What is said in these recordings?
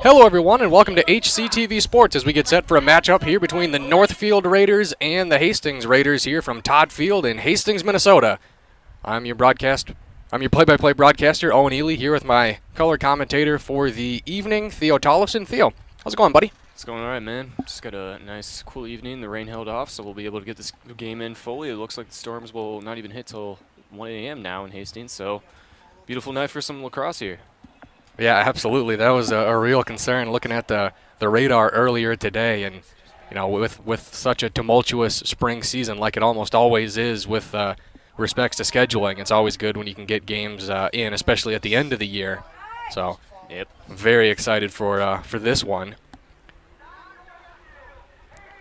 Hello everyone and welcome to HCTV Sports as we get set for a matchup here between the Northfield Raiders and the Hastings Raiders here from Todd Field in Hastings, Minnesota. I'm your play-by-play broadcaster, Owen Ely, here with my color commentator for the evening, Theo Tollefson. Theo, how's it going, buddy? It's going all right, man. Just got a nice, cool evening. The rain held off, so we'll be able to get this game in fully. It looks like the storms will not even hit till 1 a.m. now in Hastings, so beautiful night for some lacrosse here. Yeah, absolutely. That was a real concern looking at the radar earlier today, and you know, with such a tumultuous spring season like it almost always is with respects to scheduling, it's always good when you can get games in, especially at the end of the year. So, yep, very excited for this one.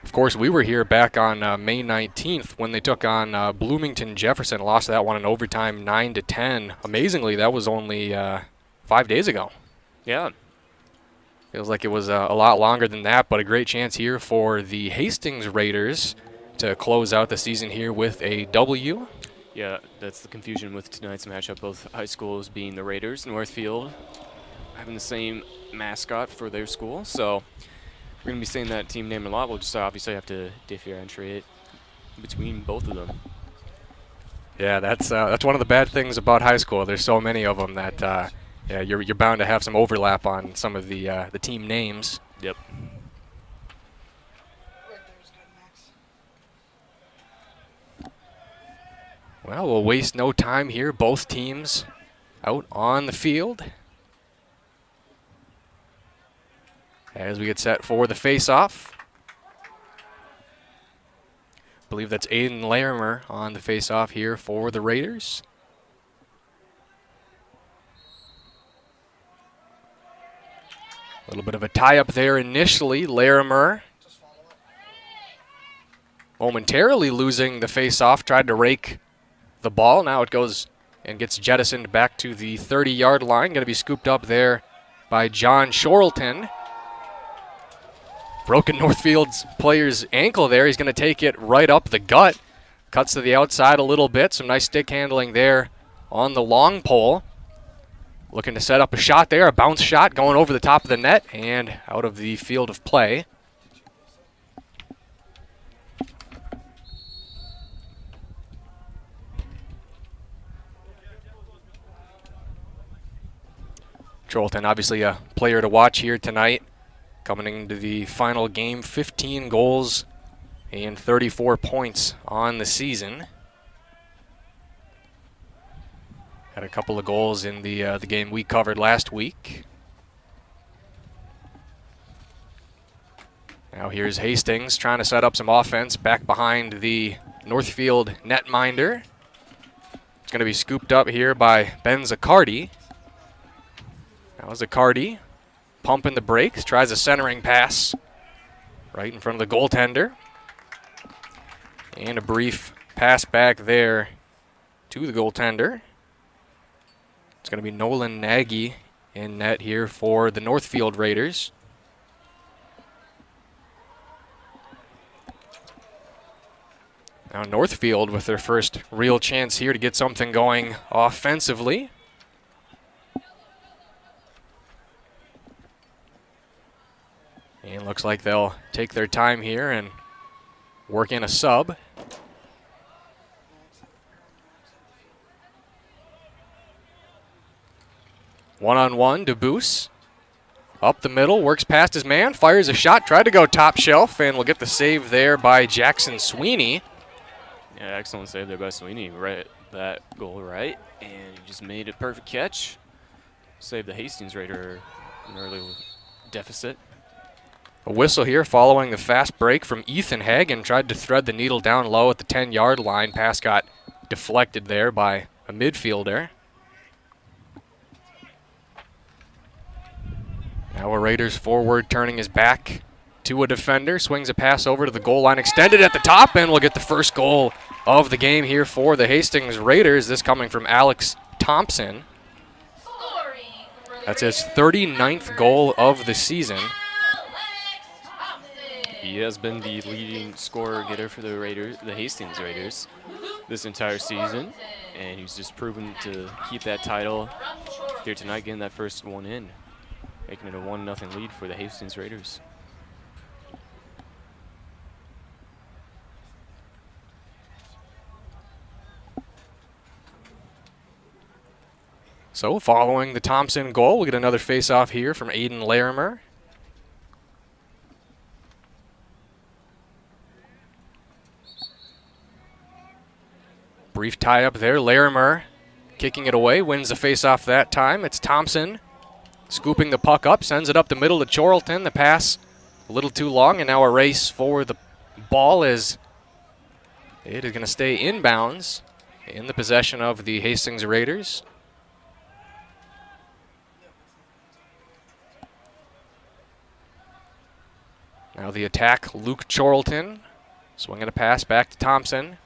Of course, we were here back on May 19th when they took on Bloomington Jefferson, lost that one in overtime 9-10. Amazingly, that was only 5 days ago. Yeah. Feels like it was a lot longer than that, but a great chance here for the Hastings Raiders to close out the season here with a W. Yeah, that's the confusion with tonight's matchup, both high schools being the Raiders, Northfield having the same mascot for their school, so we're going to be saying that team name a lot. We'll just obviously have to differentiate between both of them. Yeah, that's one of the bad things about high school. There's so many of them that yeah, you're bound to have some overlap on some of the team names. Yep. Well, we'll waste no time here. Both teams out on the field as we get set for the face-off. I believe that's Aiden Larimer on the face-off here for the Raiders. A little bit of a tie-up there initially. Larimer momentarily losing the face-off, tried to rake the ball. Now it goes and gets jettisoned back to the 30-yard line. Going to be scooped up there by John Shorelton. Broken Northfield's player's ankle there. He's going to take it right up the gut. Cuts to the outside a little bit. Some nice stick handling there on the long pole. Looking to set up a shot there, a bounce shot going over the top of the net and out of the field of play. Trolton, obviously a player to watch here tonight. Coming into the final game, 15 goals and 34 points on the season. Had a couple of goals in the game we covered last week. Now here's Hastings trying to set up some offense back behind the Northfield netminder. It's going to be scooped up here by Ben Zaccardi. Now Zaccardi pumping the brakes, tries a centering pass right in front of the goaltender. And a brief pass back there to the goaltender. It's going to be Nolan Nagy in net here for the Northfield Raiders. Now Northfield with their first real chance here to get something going offensively. And looks like they'll take their time here and work in a sub. One-on-one, DeBoos. Up the middle, works past his man, fires a shot, tried to go top shelf, and will get the save there by Jackson Sweeney. Yeah, excellent save there by Sweeney. Right, that goal right, and he just made a perfect catch. Saved the Hastings Raider an early deficit. A whistle here following the fast break from Ethan Hagen. Tried to thread the needle down low at the 10-yard line. Pass got deflected there by a midfielder. Now a Raiders forward turning his back to a defender. Swings a pass over to the goal line. Extended at the top, and will get the first goal of the game here for the Hastings Raiders. This coming from Alex Thompson. That's his 39th goal of the season. He has been the leading scorer getter for the Raiders, the Hastings Raiders, this entire season, and he's just proven to keep that title here tonight, getting that first one in. making it a 1-0 lead for the Hastings Raiders. So following the Thompson goal, we'll get another face-off here from Aiden Larimer. Brief tie-up there. Larimer kicking it away, wins the face-off that time. It's Thompson scooping the puck up, sends it up the middle to Chorlton. The pass a little too long, and now a race for the ball as it is going to stay inbounds in the possession of the Hastings Raiders. Now the attack, Luke Chorlton swinging a pass back to Thompson.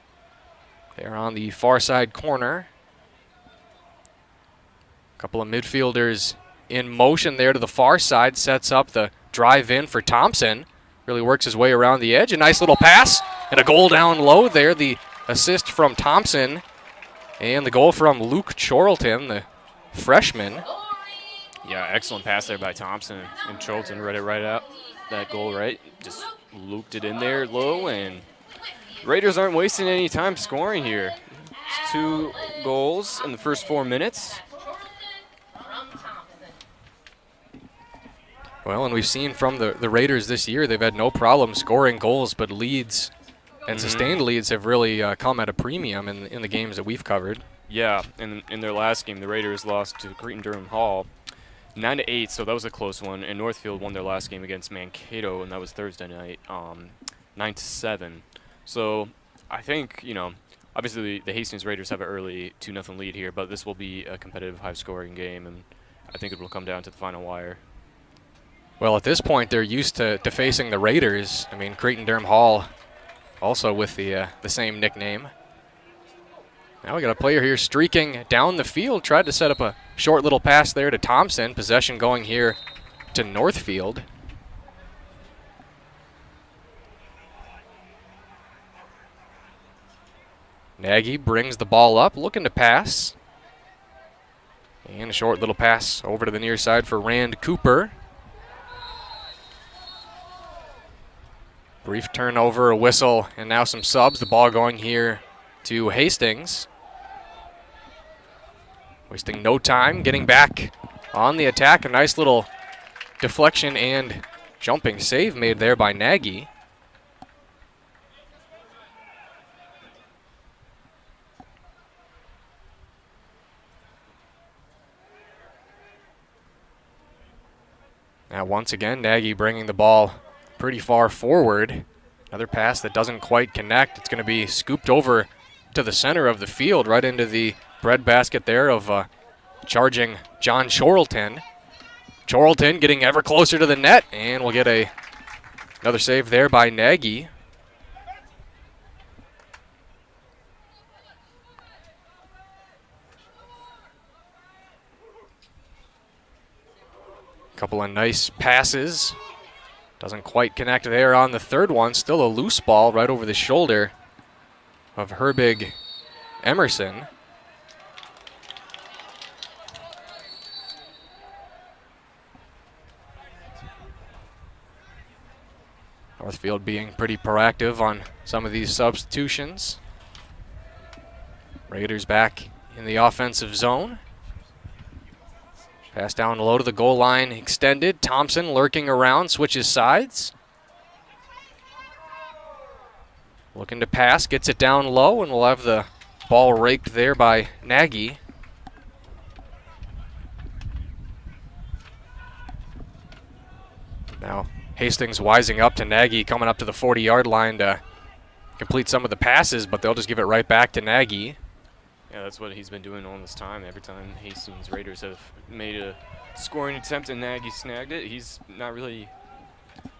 They're on the far side corner. A couple of midfielders in motion there to the far side, sets up the drive in for Thompson. Really works his way around the edge. A nice little pass and a goal down low there. The assist from Thompson and the goal from Luke Chorlton, the freshman. Yeah, excellent pass there by Thompson, and Chorlton read it right out. That goal right, just looped it in there low, and Raiders aren't wasting any time scoring here. It's 2 goals in the first 4 minutes. Well, and we've seen from the Raiders this year, they've had no problem scoring goals, but leads and sustained leads have really come at a premium in the games that we've covered. Yeah, and in their last game, the Raiders lost to Cretin-Durham Hall 9-8, so that was a close one. And Northfield won their last game against Mankato, and that was Thursday night, 9-7. So I think, obviously the Hastings Raiders have an early 2-0 lead here, but this will be a competitive, high-scoring game, and I think it will come down to the final wire. Well, at this point, they're used to facing the Raiders. I mean, Cretin-Durham Hall also with the same nickname. Now we got a player here streaking down the field, tried to set up a short little pass there to Thompson. Possession going here to Northfield. Nagy brings the ball up, looking to pass. And a short little pass over to the near side for Rand Cooper. Brief turnover, a whistle, and now some subs. The ball going here to Hastings. Wasting no time, getting back on the attack. A nice little deflection and jumping save made there by Nagy. Now once again, Nagy bringing the ball pretty far forward. Another pass that doesn't quite connect. It's going to be scooped over to the center of the field, right into the breadbasket there of charging John Chorlton. Chorlton getting ever closer to the net, and we'll get another save there by Nagy. Couple of nice passes. Doesn't quite connect there on the third one. Still a loose ball right over the shoulder of Herbig Emerson. Northfield being pretty proactive on some of these substitutions. Raiders back in the offensive zone. Pass down low to the goal line, extended. Thompson lurking around, switches sides. Looking to pass, gets it down low, and we'll have the ball raked there by Nagy. Now Hastings wising up to Nagy, coming up to the 40-yard line to complete some of the passes, but they'll just give it right back to Nagy. Yeah, that's what he's been doing all this time. Every time Hastings Raiders have made a scoring attempt and Nagy snagged it, he's not really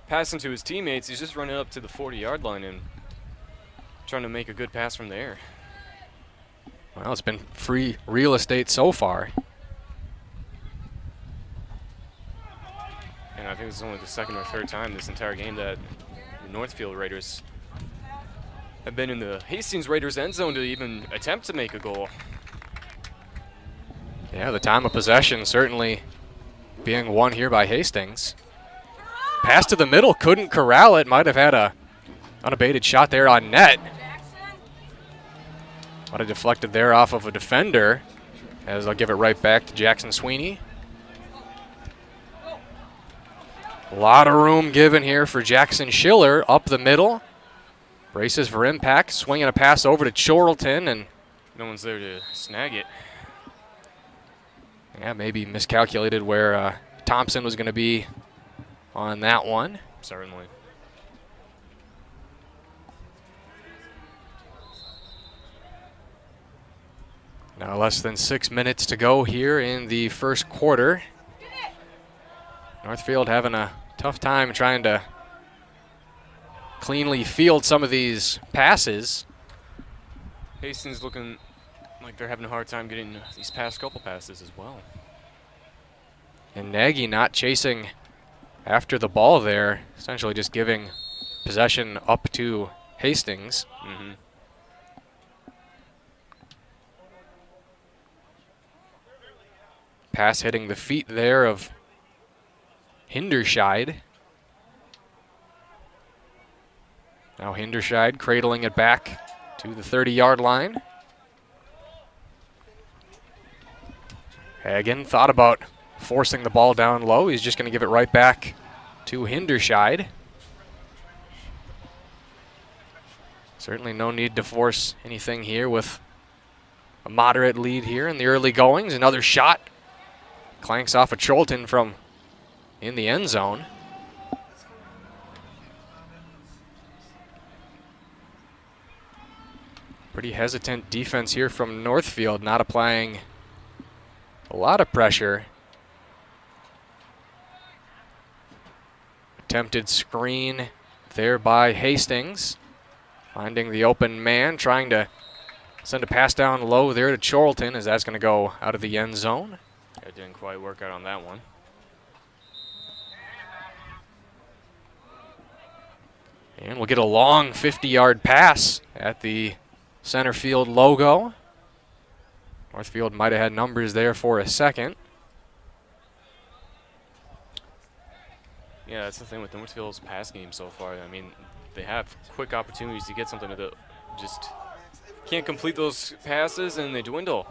passing to his teammates. He's just running up to the 40-yard line and trying to make a good pass from there. Well, it's been free real estate so far. And I think this is only the second or third time this entire game that the Northfield Raiders have been in the Hastings Raiders end zone to even attempt to make a goal. Yeah, the time of possession certainly being won here by Hastings. Pass to the middle, couldn't corral it. Might have had a unabated shot there on net. Might have deflected there off of a defender, as I'll give it right back to Jackson Sweeney. A lot of room given here for Jackson Schiller up the middle. Braces for impact, swinging a pass over to Chorlton, and no one's there to snag it. Yeah, maybe miscalculated where Thompson was going to be on that one. Certainly. Now less than 6 minutes to go here in the first quarter. Northfield having a tough time trying to cleanly field some of these passes. Hastings looking like they're having a hard time getting these past couple passes as well. And Nagy not chasing after the ball there, essentially just giving possession up to Hastings. Mm-hmm. Pass hitting the feet there of Hinderscheid. Now Hinderscheid cradling it back to the 30-yard line. Hagen thought about forcing the ball down low. He's just going to give it right back to Hinderscheid. Certainly no need to force anything here with a moderate lead here in the early goings. Another shot. Clanks off of Cholton from in the end zone. Pretty hesitant defense here from Northfield, not applying a lot of pressure. Attempted screen there by Hastings. Finding the open man, trying to send a pass down low there to Chorlton, as that's going to go out of the end zone. It didn't quite work out on that one. And we'll get a long 50-yard pass at the center field logo. Northfield might have had numbers there for a second. Yeah, that's the thing with Northfield's pass game so far. I mean, they have quick opportunities to get something to just can't complete those passes, and they dwindle.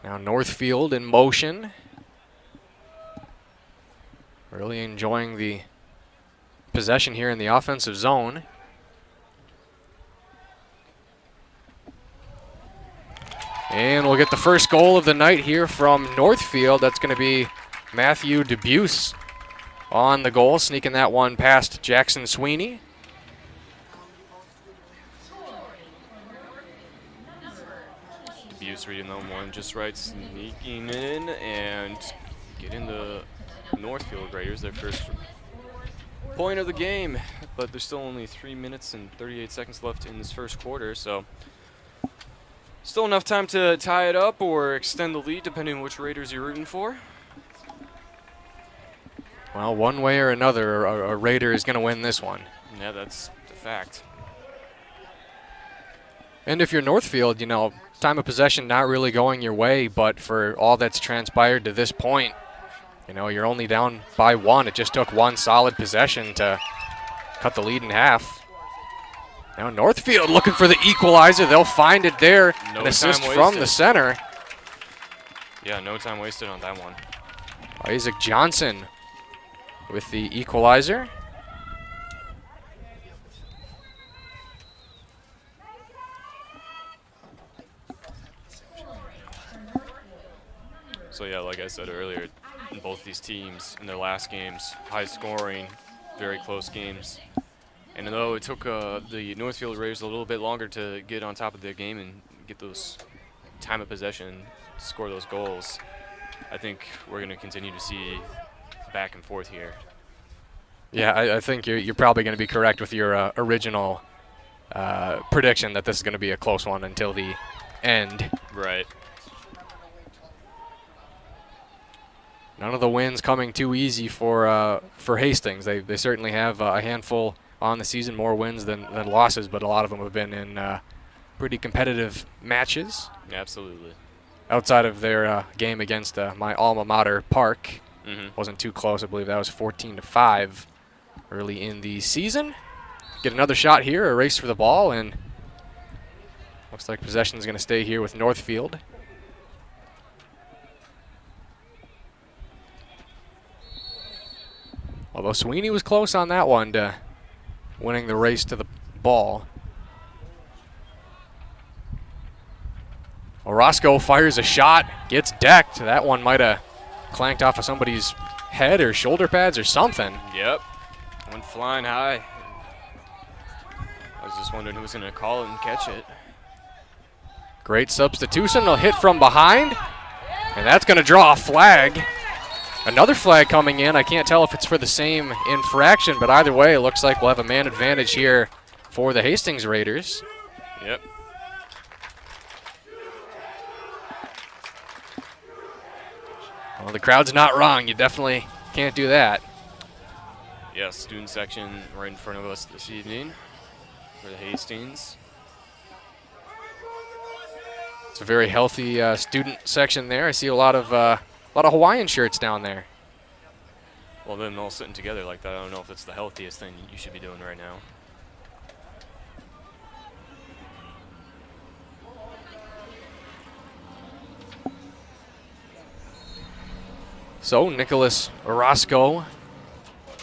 Now Northfield in motion. Really enjoying the possession here in the offensive zone. And we'll get the first goal of the night here from Northfield. That's going to be Matthew Debuse on the goal, sneaking that one past Jackson Sweeney. Debuse reading that one just right, sneaking in and getting the Northfield Raiders their first point of the game. But there's still only 3 minutes and 38 seconds left in this first quarter, so still enough time to tie it up or extend the lead, depending on which Raiders you're rooting for. Well, one way or another, a Raider is going to win this one. Yeah, that's the fact. And if you're Northfield, you know, time of possession not really going your way, but for all that's transpired to this point, you know, you're only down by one. It just took one solid possession to cut the lead in half. Now Northfield looking for the equalizer. They'll find it there. No An assist time from wasted. the center. Yeah, no time wasted on that one. Isaac Johnson with the equalizer. So yeah, like I said earlier, both these teams in their last games, high scoring, very close games. And though it took the Northfield Raiders a little bit longer to get on top of their game and get those time of possession, score those goals, I think we're going to continue to see back and forth here. Yeah, I think you're probably going to be correct with your original prediction that this is going to be a close one until the end. Right. None of the wins coming too easy for Hastings. They certainly have a handful on the season, more wins than losses, but a lot of them have been in pretty competitive matches. Absolutely. Outside of their game against my alma mater, Park. Mm-hmm. Wasn't too close. I believe that was 14-5 early in the season. Get another shot here, a race for the ball, and looks like possession is going to stay here with Northfield. Although Sweeney was close on that one to winning the race to the ball. Orozco fires a shot, gets decked. That one might have clanked off of somebody's head or shoulder pads or something. Yep. Went flying high. I was just wondering who was going to call it and catch it. Great substitution. They'll hit from behind, and that's going to draw a flag. Another flag coming in. I can't tell if it's for the same infraction, but either way, it looks like we'll have a man advantage here for the Hastings Raiders. Yep. Well, the crowd's not wrong. You definitely can't do that. Yes, student section right in front of us this evening for the Hastings. It's a very healthy student section there. I see a lot of Hawaiian shirts down there. Well, them all sitting together like that, I don't know if it's the healthiest thing you should be doing right now. So Nicholas Orozco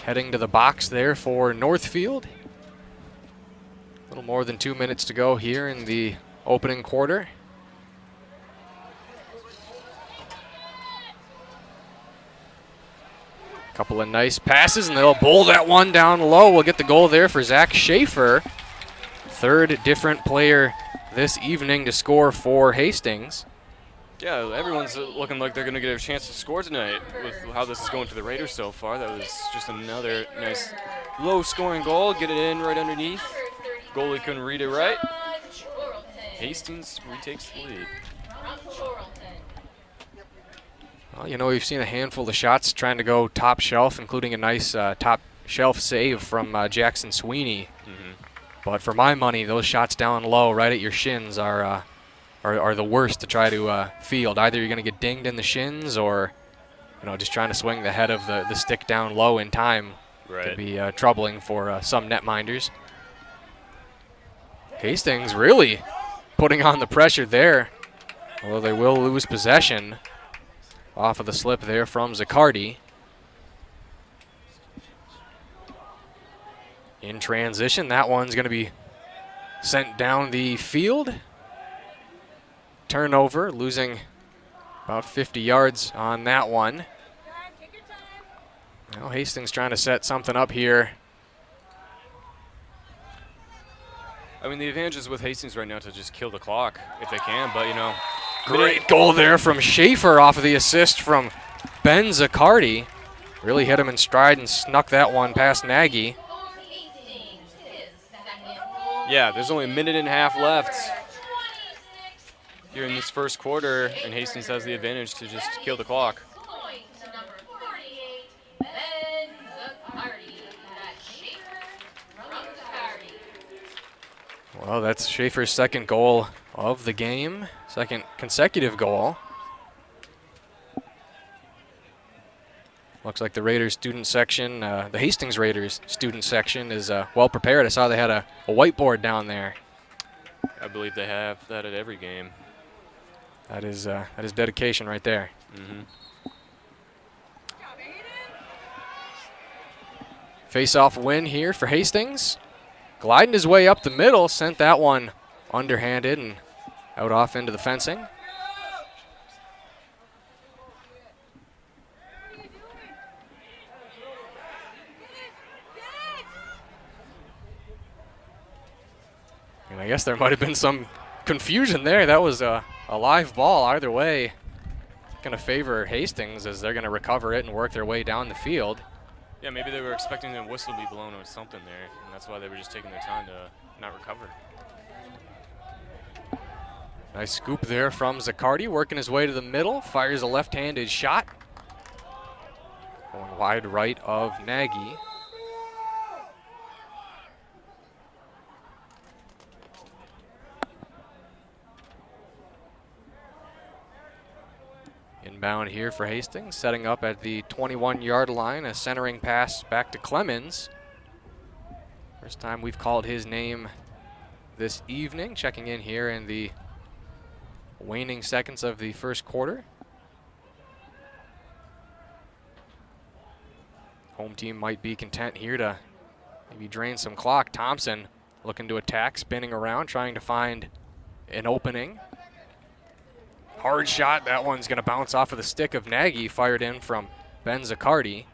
heading to the box there for Northfield. A little more than 2 minutes to go here in the opening quarter. Couple of nice passes, and they'll bowl that one down low. We'll get the goal there for Zach Schaefer. Third different player this evening to score for Hastings. Yeah, everyone's looking like they're going to get a chance to score tonight with how this is going for the Raiders so far. That was just another nice low-scoring goal. Get it in right underneath. Goalie couldn't read it right. Hastings retakes the lead. Well, you know, we've seen a handful of shots trying to go top shelf, including a nice top shelf save from Jackson Sweeney. Mm-hmm. But for my money, those shots down low right at your shins are the worst to try to field. Either you're going to get dinged in the shins, or just trying to swing the head of the stick down low in time can be troubling for some netminders. Hastings really putting on the pressure there, although they will lose possession off of the slip there from Zaccardi. In transition, that one's going to be sent down the field. Turnover, losing about 50 yards on that one. Now Hastings trying to set something up here. I mean, the advantage is with Hastings right now to just kill the clock if they can, but, Great goal there from Schaefer off of the assist from Ben Zaccardi. Really hit him in stride and snuck that one past Nagy. Yeah, there's only a minute and a half left here in this first quarter, and Hastings has the advantage to just kill the clock. Well, that's Schaefer's second goal of the game, second consecutive goal. Looks like the Raiders student section, the Hastings Raiders student section is well prepared. I saw they had a whiteboard down there. I believe they have that at every game. That is dedication right there. Mm-hmm. Face-off win here for Hastings. Gliding his way up the middle, sent that one underhanded and out off into the fencing. And I guess there might have been some confusion there. That was a live ball. Either way, going to favor Hastings as they're going to recover it and work their way down the field. Yeah, maybe they were expecting the whistle to be blown or something there, and that's why they were just taking their time to not recover. Nice scoop there from Zaccardi, working his way to the middle, fires a left-handed shot. Going wide right of Nagy. Inbound here for Hastings, setting up at the 21-yard line. A centering pass back to Clemens. First time we've called his name this evening. Checking in here in the waning seconds of the first quarter. Home team might be content here to maybe drain some clock. Thompson looking to attack, spinning around, trying to find an opening. Hard shot. That one's going to bounce off of the stick of Nagy, fired in from Ben Zaccardi.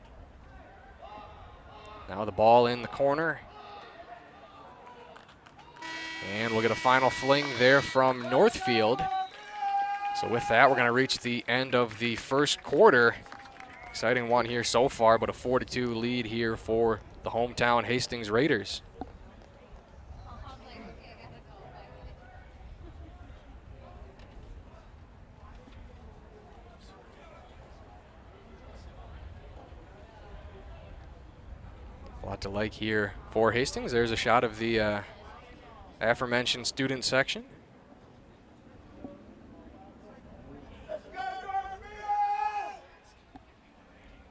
Now the ball in the corner. And we'll get a final fling there from Northfield. So with that, we're going to reach the end of the first quarter. Exciting one here so far, but a 4-2 lead here for the hometown Hastings Raiders. A lot to like here for Hastings. There's a shot of the aforementioned student section.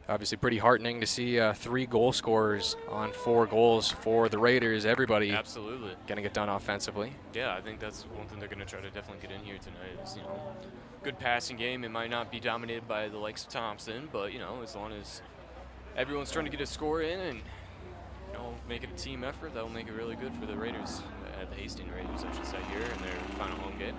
Obviously pretty heartening to see 3 goal scorers on 4 goals for the Raiders. Everybody absolutely going to get done offensively. Yeah, I think that's one thing they're going to try to definitely get in here tonight is, good passing game. It might not be dominated by the likes of Thompson, but, as long as everyone's trying to get a score in and, make it a team effort, that'll make it really good for the Raiders, the Hastings Raiders, I should say, here in their final home game.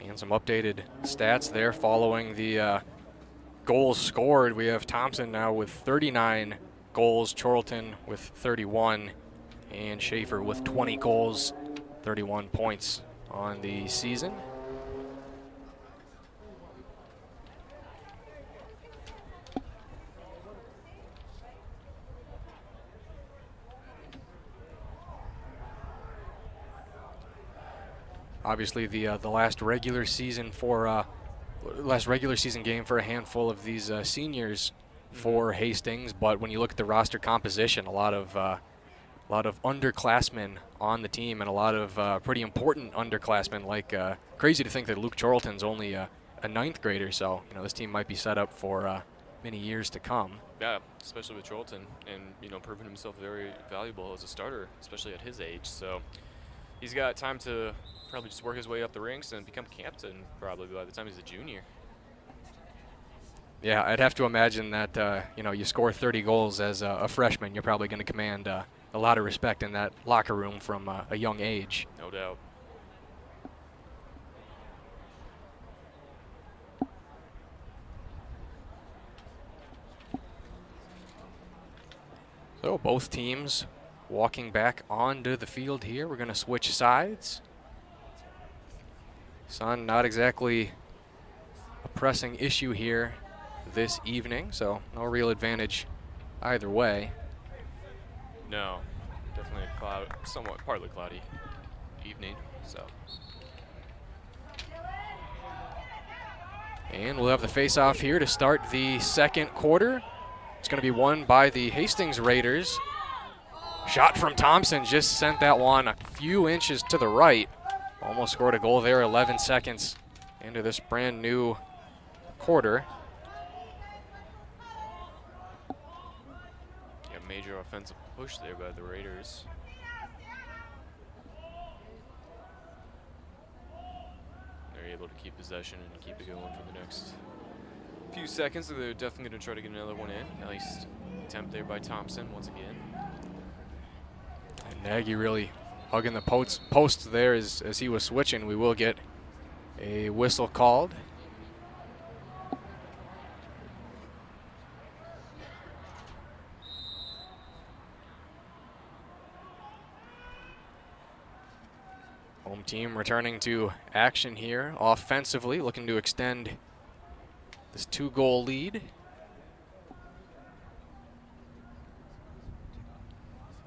And some updated stats there following the goals scored. We have Thompson now with 39 goals, Chorlton with 31, and Schaefer with 20 goals, 31 points on the season. Obviously, the last regular season game for a handful of these seniors for Hastings. But when you look at the roster composition, a lot of underclassmen on the team, and a lot of pretty important underclassmen. Like crazy to think that Luke Chorlton's only a 9th grader. So this team might be set up for many years to come. Yeah, especially with Chorlton, and proving himself very valuable as a starter, especially at his age. So he's got time to probably just work his way up the ranks and become captain probably by the time he's a junior. Yeah, I'd have to imagine that, you score 30 goals as a freshman, you're probably going to command a lot of respect in that locker room from a young age. No doubt. So both teams walking back onto the field here. We're going to switch sides. Sun, not exactly a pressing issue here this evening, so no real advantage either way. No, definitely a somewhat partly cloudy evening. So. And we'll have the face-off here to start the second quarter. It's going to be won by the Hastings Raiders. Shot from Thompson just sent that one a few inches to the right. Almost scored a goal there 11 seconds into this brand new quarter. Yeah, major offensive push there by the Raiders. They're able to keep possession and keep it going for the next few seconds. So they're definitely going to try to get another one in. Nice attempt there by Thompson once again. And Nagy really hugging the post there as he was switching. We will get a whistle called. Home team returning to action here offensively, looking to extend this 2-goal lead.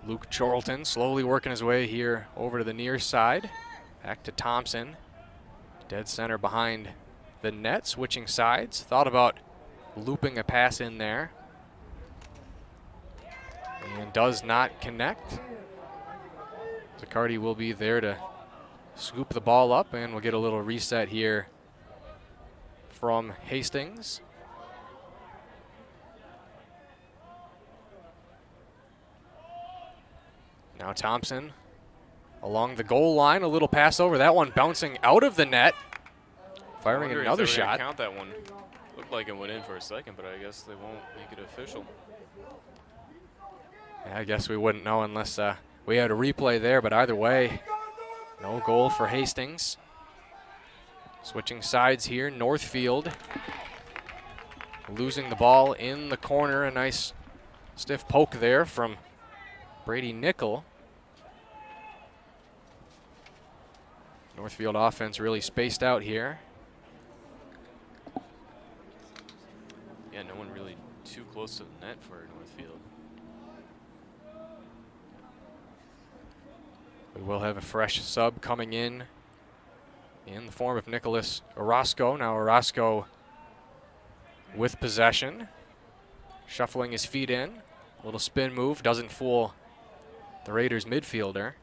Luke Chorlton slowly working his way here over to the near side. Back to Thompson. Dead center behind the net, switching sides. Thought about looping a pass in there. And does not connect. Zaccardi will be there to scoop the ball up, and we'll get a little reset here from Hastings. Now Thompson along the goal line, a little pass over. That one bouncing out of the net. Firing another shot. Count that one. Looked like it went in for a second, but I guess they won't make it official. Yeah, I guess we wouldn't know unless we had a replay there, but either way, no goal for Hastings. Switching sides here, Northfield losing the ball in the corner. A nice stiff poke there from Brady Nickel. Northfield offense really spaced out here. Yeah, no one really too close to the net for Northfield. We will have a fresh sub coming in the form of Nicholas Orozco. Now Orozco with possession, shuffling his feet in. A little spin move, doesn't fool the Raiders midfielder.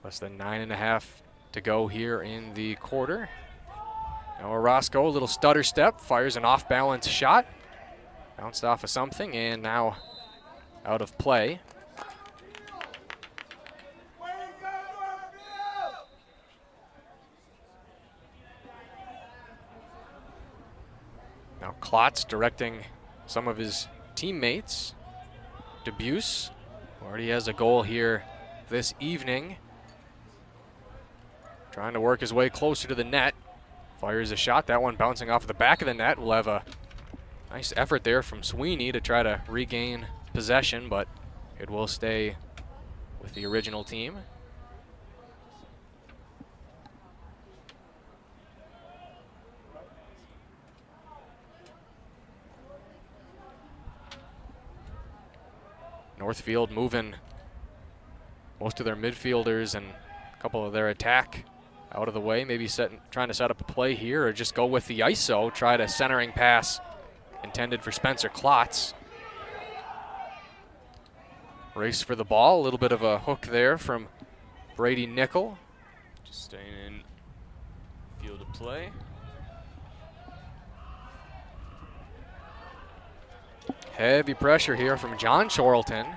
Less than 9.5 to go here in the quarter. Now Orozco, a little stutter step, fires an off-balance shot. Bounced off of something and now out of play. Now Klotz directing some of his teammates. Debuse already has a goal here this evening. Trying to work his way closer to the net. Fires a shot, that one bouncing off the back of the net. We'll have a nice effort there from Sweeney to try to regain possession, but it will stay with the original team. Northfield moving most of their midfielders and a couple of their attack out of the way, maybe trying to set up a play here or just go with the ISO, try to centering pass intended for Spencer Klotz. Race for the ball, a little bit of a hook there from Brady Nickel. Just staying in field of play. Heavy pressure here from John Chorlton.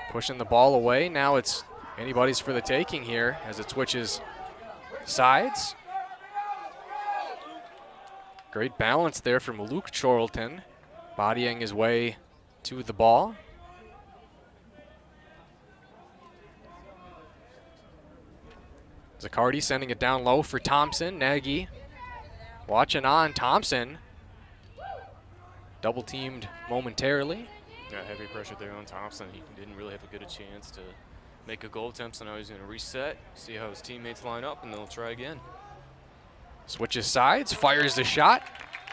Pushing the ball away, now it's anybody's for the taking here as it switches sides. Great balance there from Luke Chorlton, bodying his way to the ball. Zaccardi sending it down low for Thompson. Nagy watching on. Thompson double teamed momentarily. Yeah, heavy pressure there on Thompson. He didn't really have a good chance to make a goal attempt, so now he's going to reset, see how his teammates line up, and they'll try again. Switches sides, fires the shot,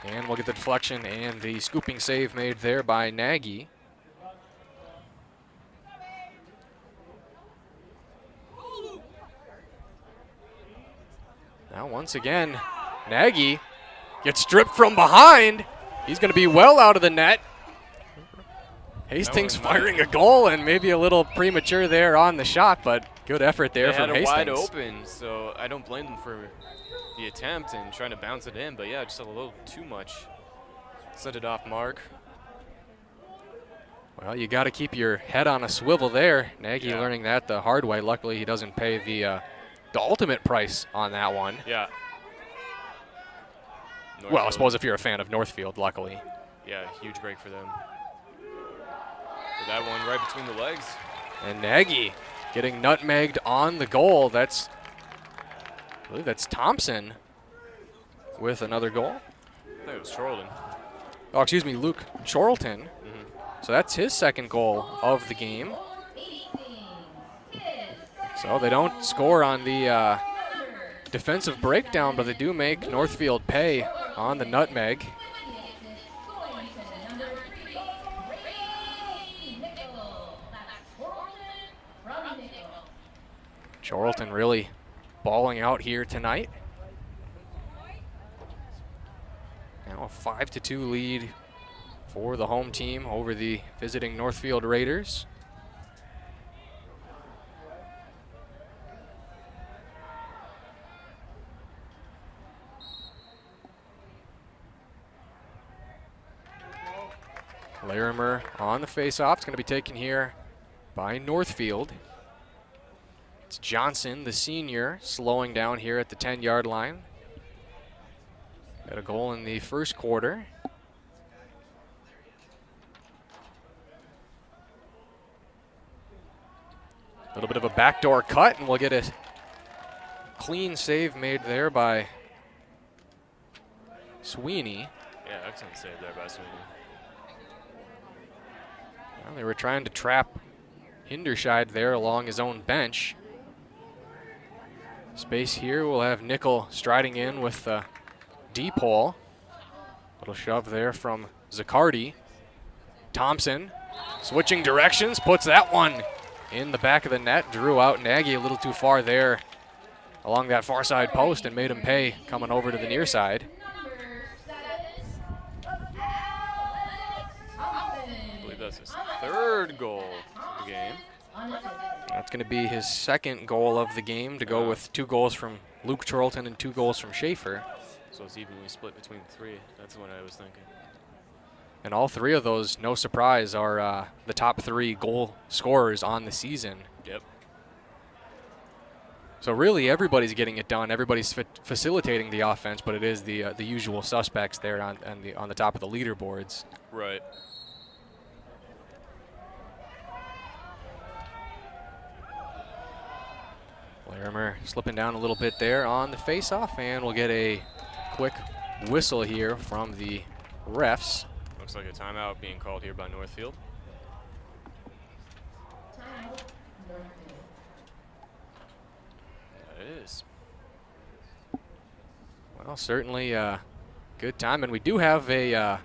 and we'll get the deflection and the scooping save made there by Nagy. Now once again, Nagy gets stripped from behind. He's going to be well out of the net. Hastings firing a goal and maybe a little premature there on the shot, but good effort there from Hastings. They had it wide open, so I don't blame them for the attempt and trying to bounce it in, but yeah, just a little too much. Set it off mark. Well, you got to keep your head on a swivel there. Nagy learning that the hard way. Luckily, he doesn't pay the ultimate price on that one. Yeah. Well, I suppose if you're a fan of Northfield, luckily. Yeah, huge break for them. That one right between the legs. And Nagy getting nutmegged on the goal. I believe that's Thompson with another goal. I think it was Chorlton. Oh, excuse me, Luke Chorlton. So that's his second goal of the game. So they don't score on the defensive breakdown, but they do make Northfield pay on the nutmeg. Chorlton really balling out here tonight. Now a 5-2 lead for the home team over the visiting Northfield Raiders. Larimer on the face-off. It's going to be taken here by Northfield. It's Johnson, the senior, slowing down here at the 10-yard line. Got a goal in the first quarter. A little bit of a backdoor cut, and we'll get a clean save made there by Sweeney. Yeah, excellent save there by Sweeney. Well, they were trying to trap Hinderscheid there along his own bench. Space here, we'll have Nickel striding in with the deep hole. Little shove there from Zaccardi. Thompson switching directions, puts that one in the back of the net. Drew out Nagy a little too far there along that far side post and made him pay coming over to the near side. I believe that's his third goal of the game. That's going to be his second goal of the game, to go with 2 goals from Luke Charlton and 2 goals from Schaefer. So it's evenly split between the 3. That's what I was thinking. And all 3 of those, no surprise, are the top 3 goal scorers on the season. Yep. So really everybody's getting it done. Everybody's facilitating the offense, but it is the usual suspects there on the top of the leaderboards. Right. Larimer slipping down a little bit there on the face-off, and we'll get a quick whistle here from the refs. Looks like a timeout being called here by Northfield. That is. Well, certainly a good time, and we do have a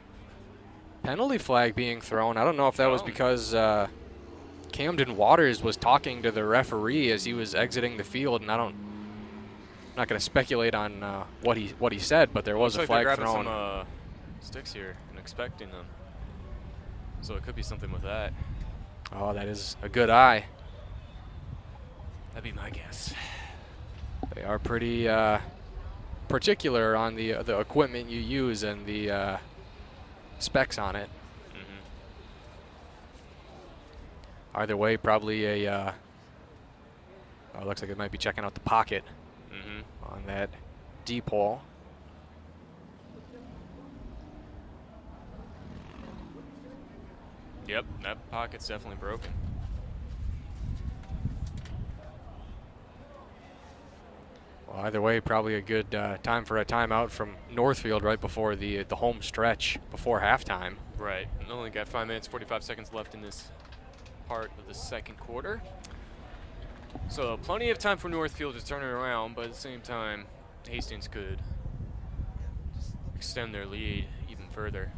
penalty flag being thrown. I don't know if that was because Camden Waters was talking to the referee as he was exiting the field, and I'm not going to speculate on what he said, but there was a flag they're thrown. grabbing some sticks here and expecting them, so it could be something with that. Oh, that is a good eye. That'd be my guess. They are pretty particular on the equipment you use and the specs on it. Either way, probably a looks like it might be checking out the pocket on that deep hole. Yep, that pocket's definitely broken. Well, either way, probably a good time for a timeout from Northfield right before the home stretch before halftime. Right, and only got 5 minutes, 45 seconds left in this part of the second quarter. So plenty of time for Northfield to turn it around, but at the same time, Hastings could extend their lead even further.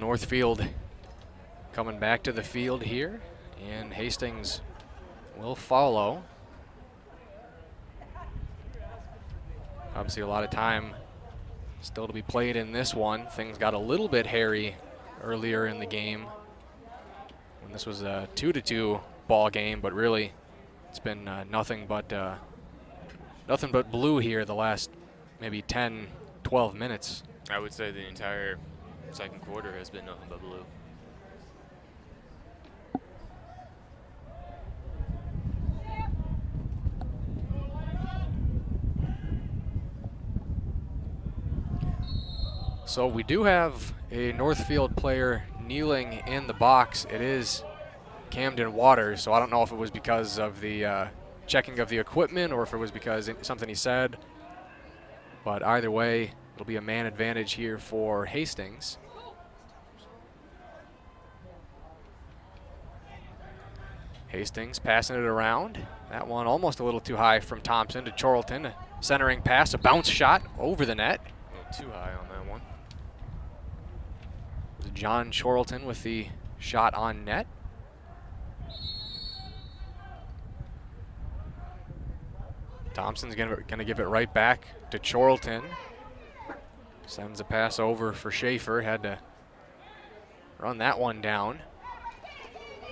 Northfield coming back to the field here, and Hastings will follow. Obviously a lot of time still to be played in this one. Things got a little bit hairy earlier in the game when this was a 2-2 ball game, but really it's been nothing but blue here the last maybe 10, 12 minutes. I would say the entire second quarter has been nothing but blue. So we do have a Northfield player kneeling in the box. It is Camden Waters, so I don't know if it was because of the checking of the equipment or if it was because something he said. But either way, it'll be a man advantage here for Hastings. Hastings passing it around. That one almost a little too high from Thompson to Chorlton. A centering pass, a bounce shot over the net. A little too high on that one. John Chorlton with the shot on net. Thompson's gonna give it right back to Chorlton. Sends a pass over for Schaefer. Had to run that one down.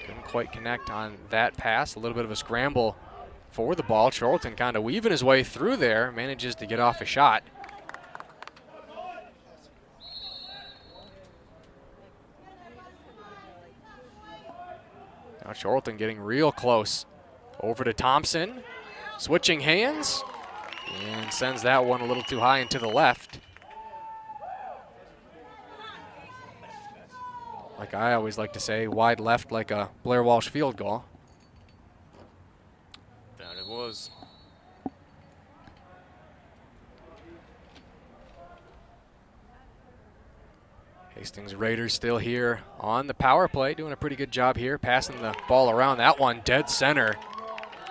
Couldn't quite connect on that pass. A little bit of a scramble for the ball. Chorlton kind of weaving his way through there. Manages to get off a shot. Now Chorlton getting real close. Over to Thompson. Switching hands. And sends that one a little too high and to the left. Like I always like to say, wide left like a Blair Walsh field goal. That it was. Hastings Raiders still here on the power play, doing a pretty good job here, passing the ball around. That one dead center.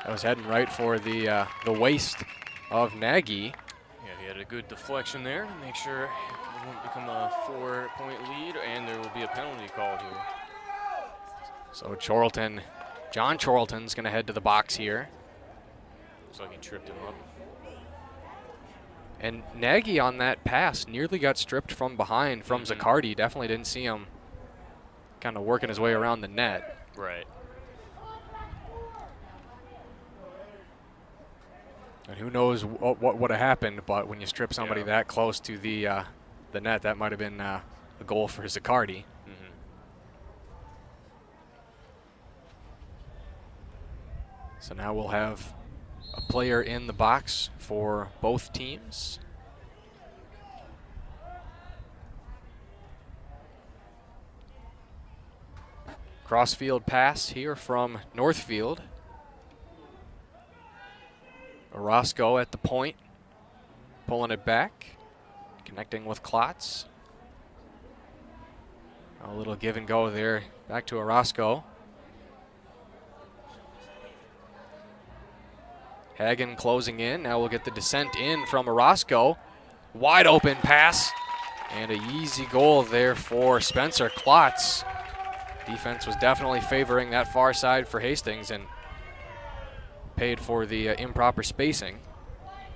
That was heading right for the waist of Nagy. Yeah, he had a good deflection there to make sure it won't become a 4-point lead, and there will be a penalty called here. So Chorlton, John Chorlton's going to head to the box here. Looks like he tripped him up. And Nagy on that pass nearly got stripped from behind from Zaccardi. Definitely didn't see him kind of working his way around the net. Right. And who knows what would have happened, but when you strip somebody that close to the net, that might have been a goal for Zaccardi. So now we'll have a player in the box for both teams. Crossfield pass here from Northfield. Orozco at the point, pulling it back, connecting with Klotz. A little give and go there, back to Orozco. Hagen closing in. Now we'll get the descent in from Orozco. Wide open pass. And an easy goal there for Spencer Klotz. Defense was definitely favoring that far side for Hastings and paid for the improper spacing.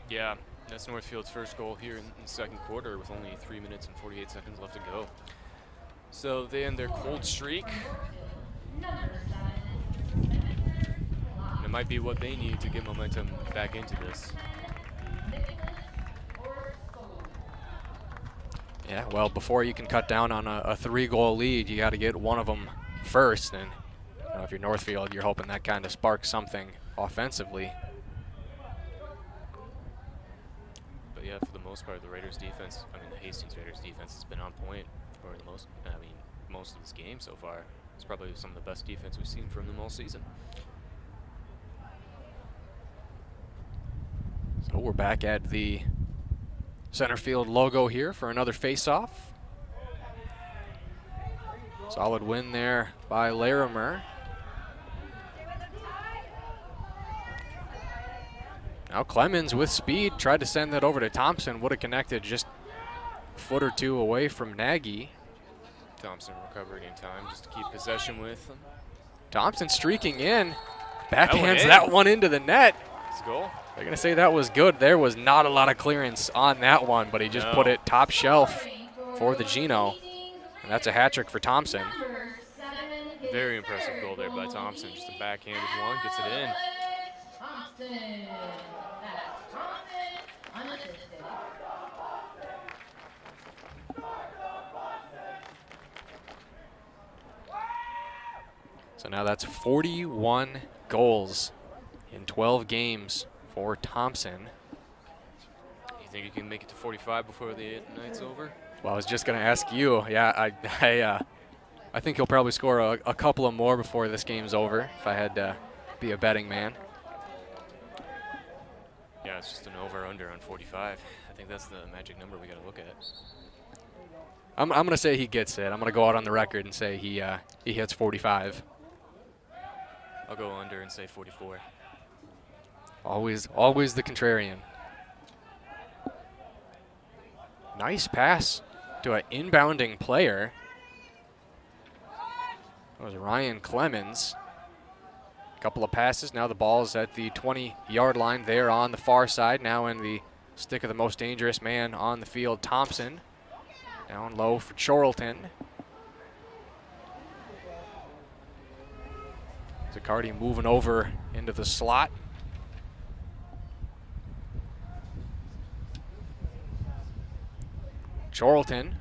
Yeah, that's Northfield's first goal here in the second quarter with only 3 minutes and 48 seconds left to go. So they end their cold streak. It might be what they need to get momentum back into this. Yeah, well, before you can cut down on a 3-goal lead, you got to get one of them first. And you know, if you're Northfield, you're hoping that kind of sparks something offensively. But yeah, for the most part, the Raiders defense, the Hastings Raiders defense has been on point for the most of this game so far. It's probably some of the best defense we've seen from them all season. So we're back at the center field logo here for another face-off. Solid win there by Larimer. Now Clemens with speed tried to send that over to Thompson. Would have connected just a foot or two away from Nagy. Thompson recovering in time just to keep possession with them. Thompson streaking in. Backhands that one into the net. It's a goal. They're going to say that was good. There was not a lot of clearance on that one, but he just put it top shelf for the Gino. And that's a hat trick for Thompson. Very impressive goal there by Thompson. Just a backhanded one, gets it in. So now that's 41 goals in 12 games for Thompson. You think he can make it to 45 before the night's over? Well, I was just going to ask you. Yeah, I think he'll probably score a couple of more before this game's over if I had to be a betting man. Yeah, it's just an over-under on 45. I think that's the magic number we got to look at. I'm going to say he gets it. I'm going to go out on the record and say he hits 45. I'll go under and say 44. Always the contrarian. Nice pass to an inbounding player. That was Ryan Clemens. Couple of passes. Now the ball's at the 20-yard line there on the far side. Now in the stick of the most dangerous man on the field, Thompson. Down low for Chorlton. Zaccardi moving over into the slot. Chorlton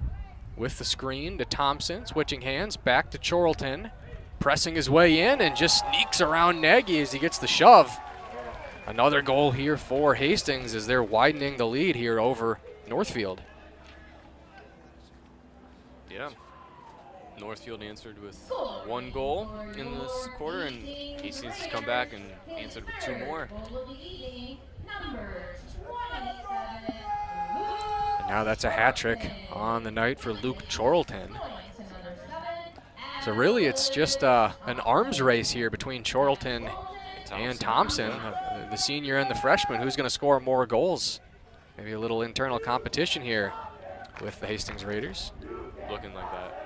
with the screen to Thompson, switching hands, back to Chorlton. Pressing his way in and just sneaks around Nagy as he gets the shove. Another goal here for Hastings as they're widening the lead here over Northfield. Yeah. Northfield answered with 1 goal in this quarter, and Hastings has come back and answered with 2 more. And now that's a hat trick on the night for Luke Chorlton. So really it's just an arms race here between Chorlton and Thompson, the senior and the freshman. Who's going to score more goals? Maybe a little internal competition here with the Hastings Raiders. Looking like that.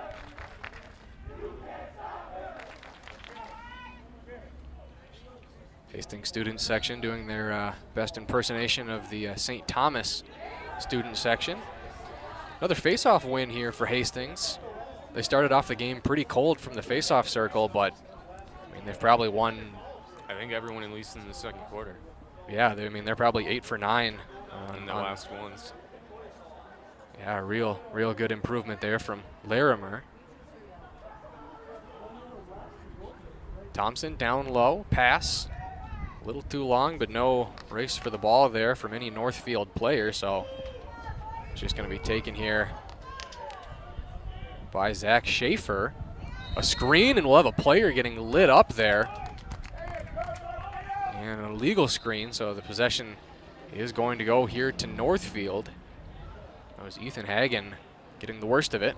Hastings student section doing their best impersonation of the St. Thomas student section. Another face-off win here for Hastings. They started off the game pretty cold from the face-off circle, but I mean they've probably won. I think everyone at least in the second quarter. Yeah, they're probably 8 for 9 in the last ones. Yeah, real good improvement there from Larimer. Thompson down low, pass. A little too long, but no race for the ball there from any Northfield player, so it's just going to be taken here by Zach Schaefer. A screen, and we'll have a player getting lit up there. And an illegal screen, so the possession is going to go here to Northfield. That was Ethan Hagen getting the worst of it.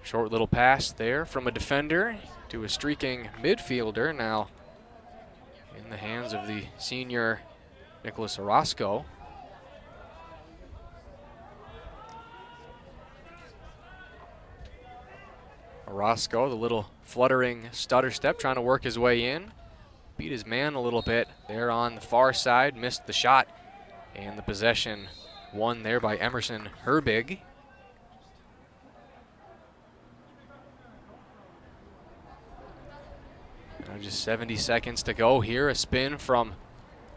Short little pass there from a defender to a streaking midfielder. Now in the hands of the senior Nicholas Orozco. Orozco, the little fluttering stutter step, trying to work his way in. Beat his man a little bit there on the far side, missed the shot, and the possession won there by Emerson Herbig. Now just 70 seconds to go here. A spin from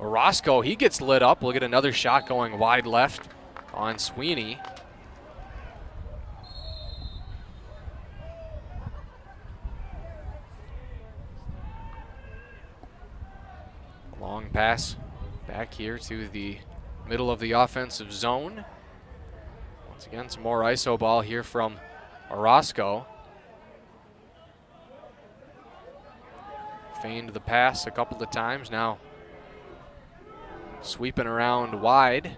Orozco. He gets lit up. We'll get another shot going wide left on Sweeney. Long pass back here to the middle of the offensive zone. Once again, some more iso ball here from Orozco. Feigned the pass a couple of times, now sweeping around wide.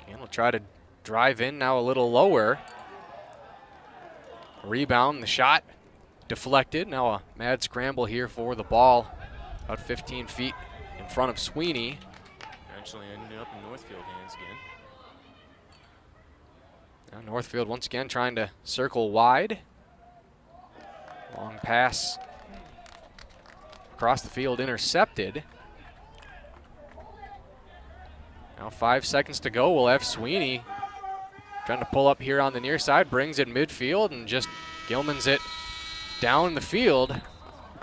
And we'll try to drive in now a little lower. Rebound, the shot deflected. Now a mad scramble here for the ball, about 15 feet in front of Sweeney. Eventually ended up in Northfield hands again. Now Northfield once again trying to circle wide. Long pass across the field, intercepted. Now 5 seconds to go. We'll have Sweeney trying to pull up here on the near side, brings it midfield, and just Gilman's it down the field,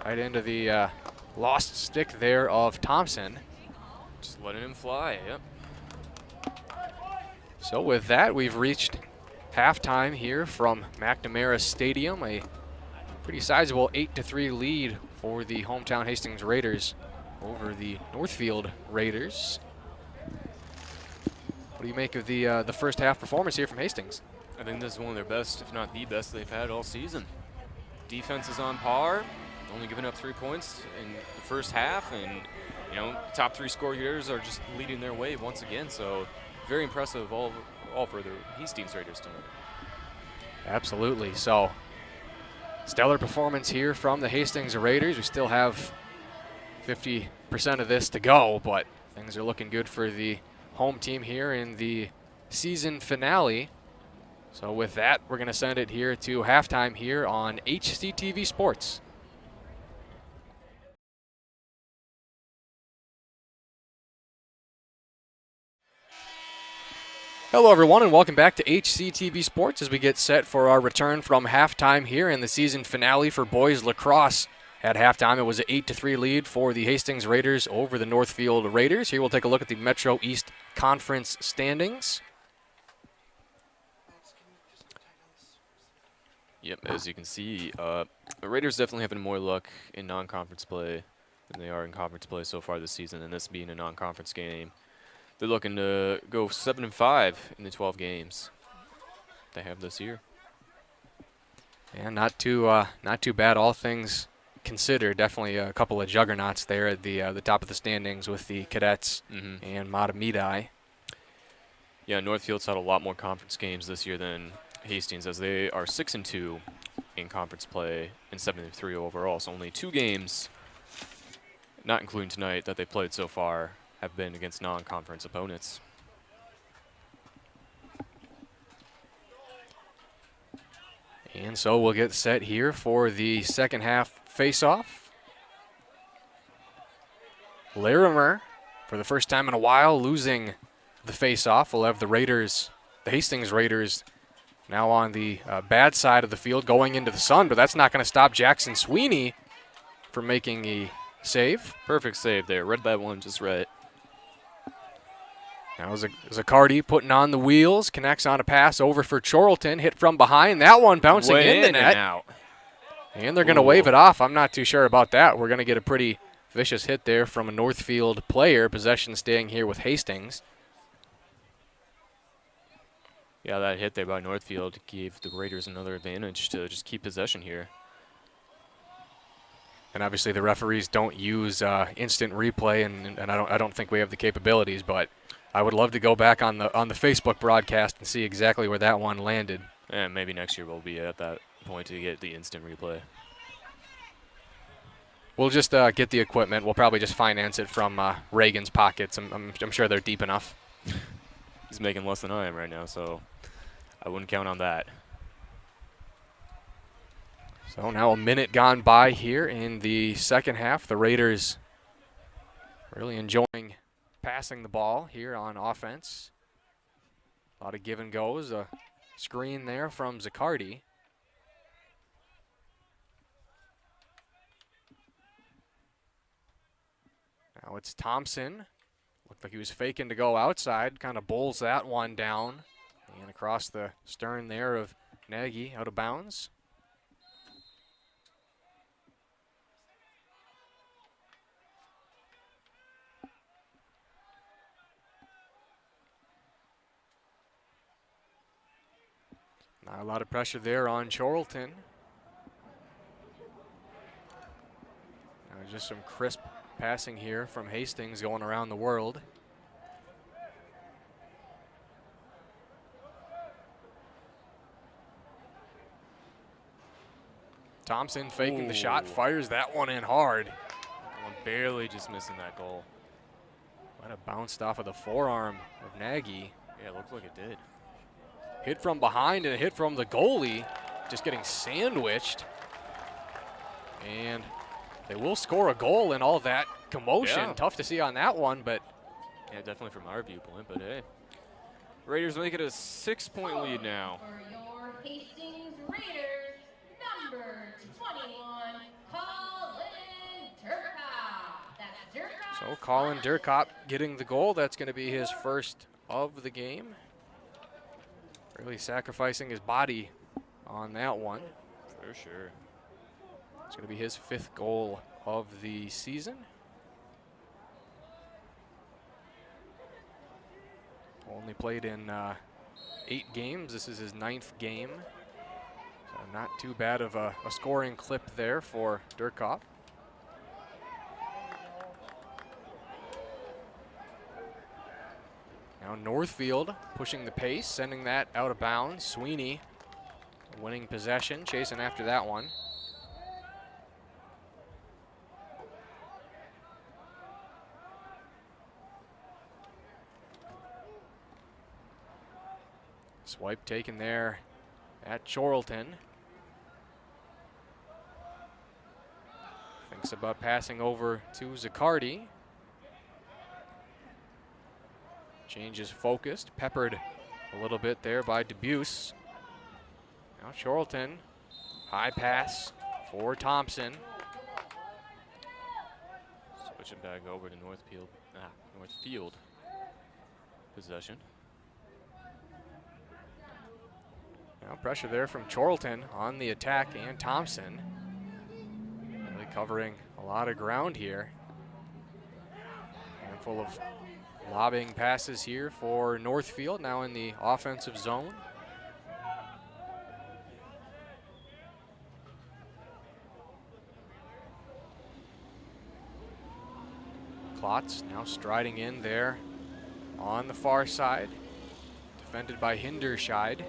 right into the lost stick there of Thompson. Just letting him fly, yep. So with that, we've reached halftime here from McNamara Stadium. A pretty sizable 8-3 lead for the hometown Hastings Raiders over the Northfield Raiders. What do you make of the first half performance here from Hastings? I think this is one of their best, if not the best, they've had all season. Defense is on par, only giving up 3 points in the first half, and you know, top 3 scorers are just leading their way once again. So very impressive all for the Hastings Raiders tonight. Absolutely. So stellar performance here from the Hastings Raiders. We still have 50% of this to go, but things are looking good for the home team here in the season finale. So with that, we're going to send it here to halftime here on HCTV Sports. Hello everyone and welcome back to HCTV Sports as we get set for our return from halftime here in the season finale for boys lacrosse. At halftime, it was an 8-3 lead for the Hastings Raiders over the Northfield Raiders. Here we'll take a look at the Metro East Conference standings. Yep, as you can see, the Raiders definitely having more luck in non-conference play than they are in conference play so far this season, and this being a non-conference game. They're looking to go 7-5 in the 12 games they have this year. And not too bad, all things considered. Definitely a couple of juggernauts there at the top of the standings with the Cadets and Matamidi. Yeah, Northfield's had a lot more conference games this year than Hastings, as they are 6-2 in conference play and 7-3 overall. So only 2 games, not including tonight, that they played so far have been against non-conference opponents. And so we'll get set here for the second half face-off. Larimer, for the first time in a while, losing the face-off. We'll have the Hastings Raiders, now on the bad side of the field, going into the sun, but that's not going to stop Jackson Sweeney from making a save. Perfect save there. Read that one just right. Now Zaccardi putting on the wheels, connects on a pass over for Chorlton, hit from behind. That one bouncing in the net. And they're going to wave it off. I'm not too sure about that. We're going to get a pretty vicious hit there from a Northfield player. Possession staying here with Hastings. Yeah, that hit there by Northfield gave the Raiders another advantage to just keep possession here. And obviously the referees don't use instant replay, and I don't think we have the capabilities, but I would love to go back on the Facebook broadcast and see exactly where that one landed. And maybe next year we'll be at that point to get the instant replay. We'll just get the equipment. We'll probably just finance it from Reagan's pockets. I'm sure they're deep enough. He's making less than I am right now, so I wouldn't count on that. So now a minute gone by here in the second half. The Raiders really enjoying passing the ball here on offense. A lot of give and goes. A screen there from Zaccardi. Now it's Thompson. Looked like he was faking to go outside. Kind of bowls that one down. And across the stern there of Nagy, out of bounds. Not a lot of pressure there on Chorlton. Just some crisp passing here from Hastings going around the world. Thompson faking the shot, fires that one in hard. That one barely just missing that goal. Might have bounced off of the forearm of Nagy. Yeah, it looked like it did. Hit from behind and a hit from the goalie, just getting sandwiched. And they will score a goal in all that commotion. Yeah. Tough to see on that one, but. Yeah, definitely from our viewpoint, but hey. Raiders make it a 6-point lead now. For your Hastings Raiders, number 21, Colin Durkop. That's Durkop. So Colin Durkop getting the goal. That's going to be his first of the game. Really sacrificing his body on that one. For sure. It's going to be his 5th goal of the season. Only played in 8 games. This is his 9th game. So not too bad of a scoring clip there for Durkop. Now Northfield pushing the pace, sending that out of bounds. Sweeney winning possession, chasing after that one. Swipe taken there at Chorlton. Thinks about passing over to Zaccardi. Changes focused, peppered a little bit there by Debuse. Now Chorlton, high pass for Thompson. Switching back over to Northfield possession. Now pressure there from Chorlton on the attack and Thompson. Really covering a lot of ground here. Handful of lobbing passes here for Northfield, now in the offensive zone. Klotz now striding in there on the far side, defended by Hinderscheid.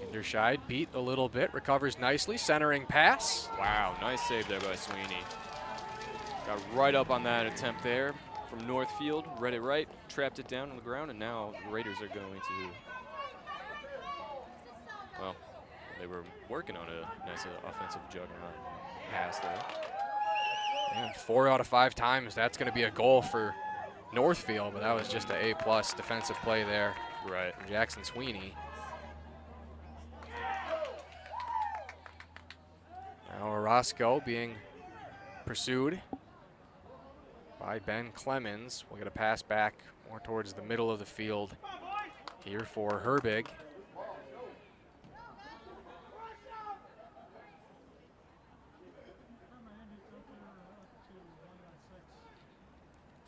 Hinderscheid beat a little bit, recovers nicely, centering pass. Wow, nice save there by Sweeney. Got right up on that attempt there from Northfield, read it right, trapped it down on the ground, and now the Raiders are going to, well, they were working on a nice offensive juggernaut pass there. And 4 out of 5 times that's going to be a goal for Northfield, but that was just an A+ defensive play there. Right. From Jackson Sweeney. Now Orozco being pursued by Ben Clemens. We'll get a pass back more towards the middle of the field here for Herbig.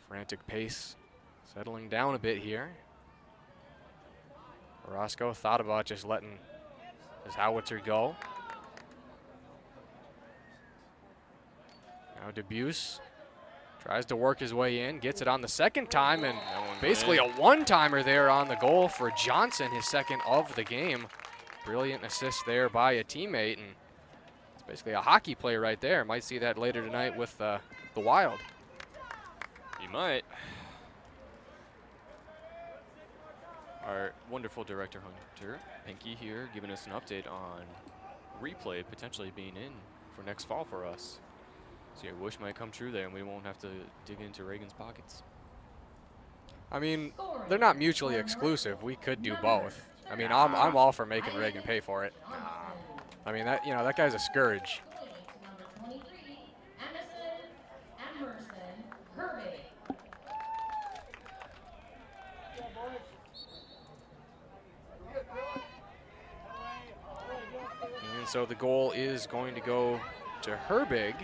Frantic pace settling down a bit here. Orozco thought about just letting his howitzer go. Now Debuse tries to work his way in, gets it on the second time, and basically a one-timer there on the goal for Johnson, his second of the game. Brilliant assist there by a teammate, and it's basically a hockey play right there. Might see that later tonight with the Wild. You might. Our wonderful director, Hunter Pinky, here giving us an update on replay potentially being in for next fall for us. So your wish might come true there, and we won't have to dig into Reagan's pockets. I mean, they're not mutually exclusive. We could do both. I mean, I'm all for making Reagan pay for it. I mean, that guy's a scourge. And so the goal is going to go to Herbig,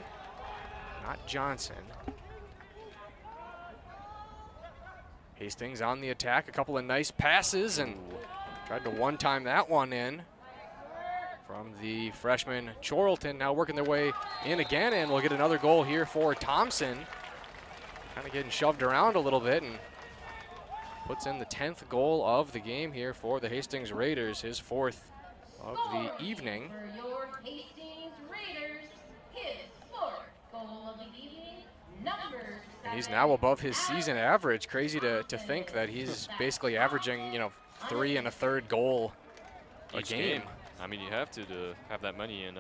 not Johnson. Hastings on the attack, a couple of nice passes, and tried to one-time that one in from the freshman Chorlton. Now working their way in again, and we'll get another goal here for Thompson. Kind of getting shoved around a little bit, and puts in the 10th goal of the game here for the Hastings Raiders, his 4th of the evening. For your Hastings Raiders, his 4th goal of the evening, number 7. And he's now above his season average. Crazy to think that he's basically averaging, 3 1/3 goal a Each game. I mean, you have to have that money in.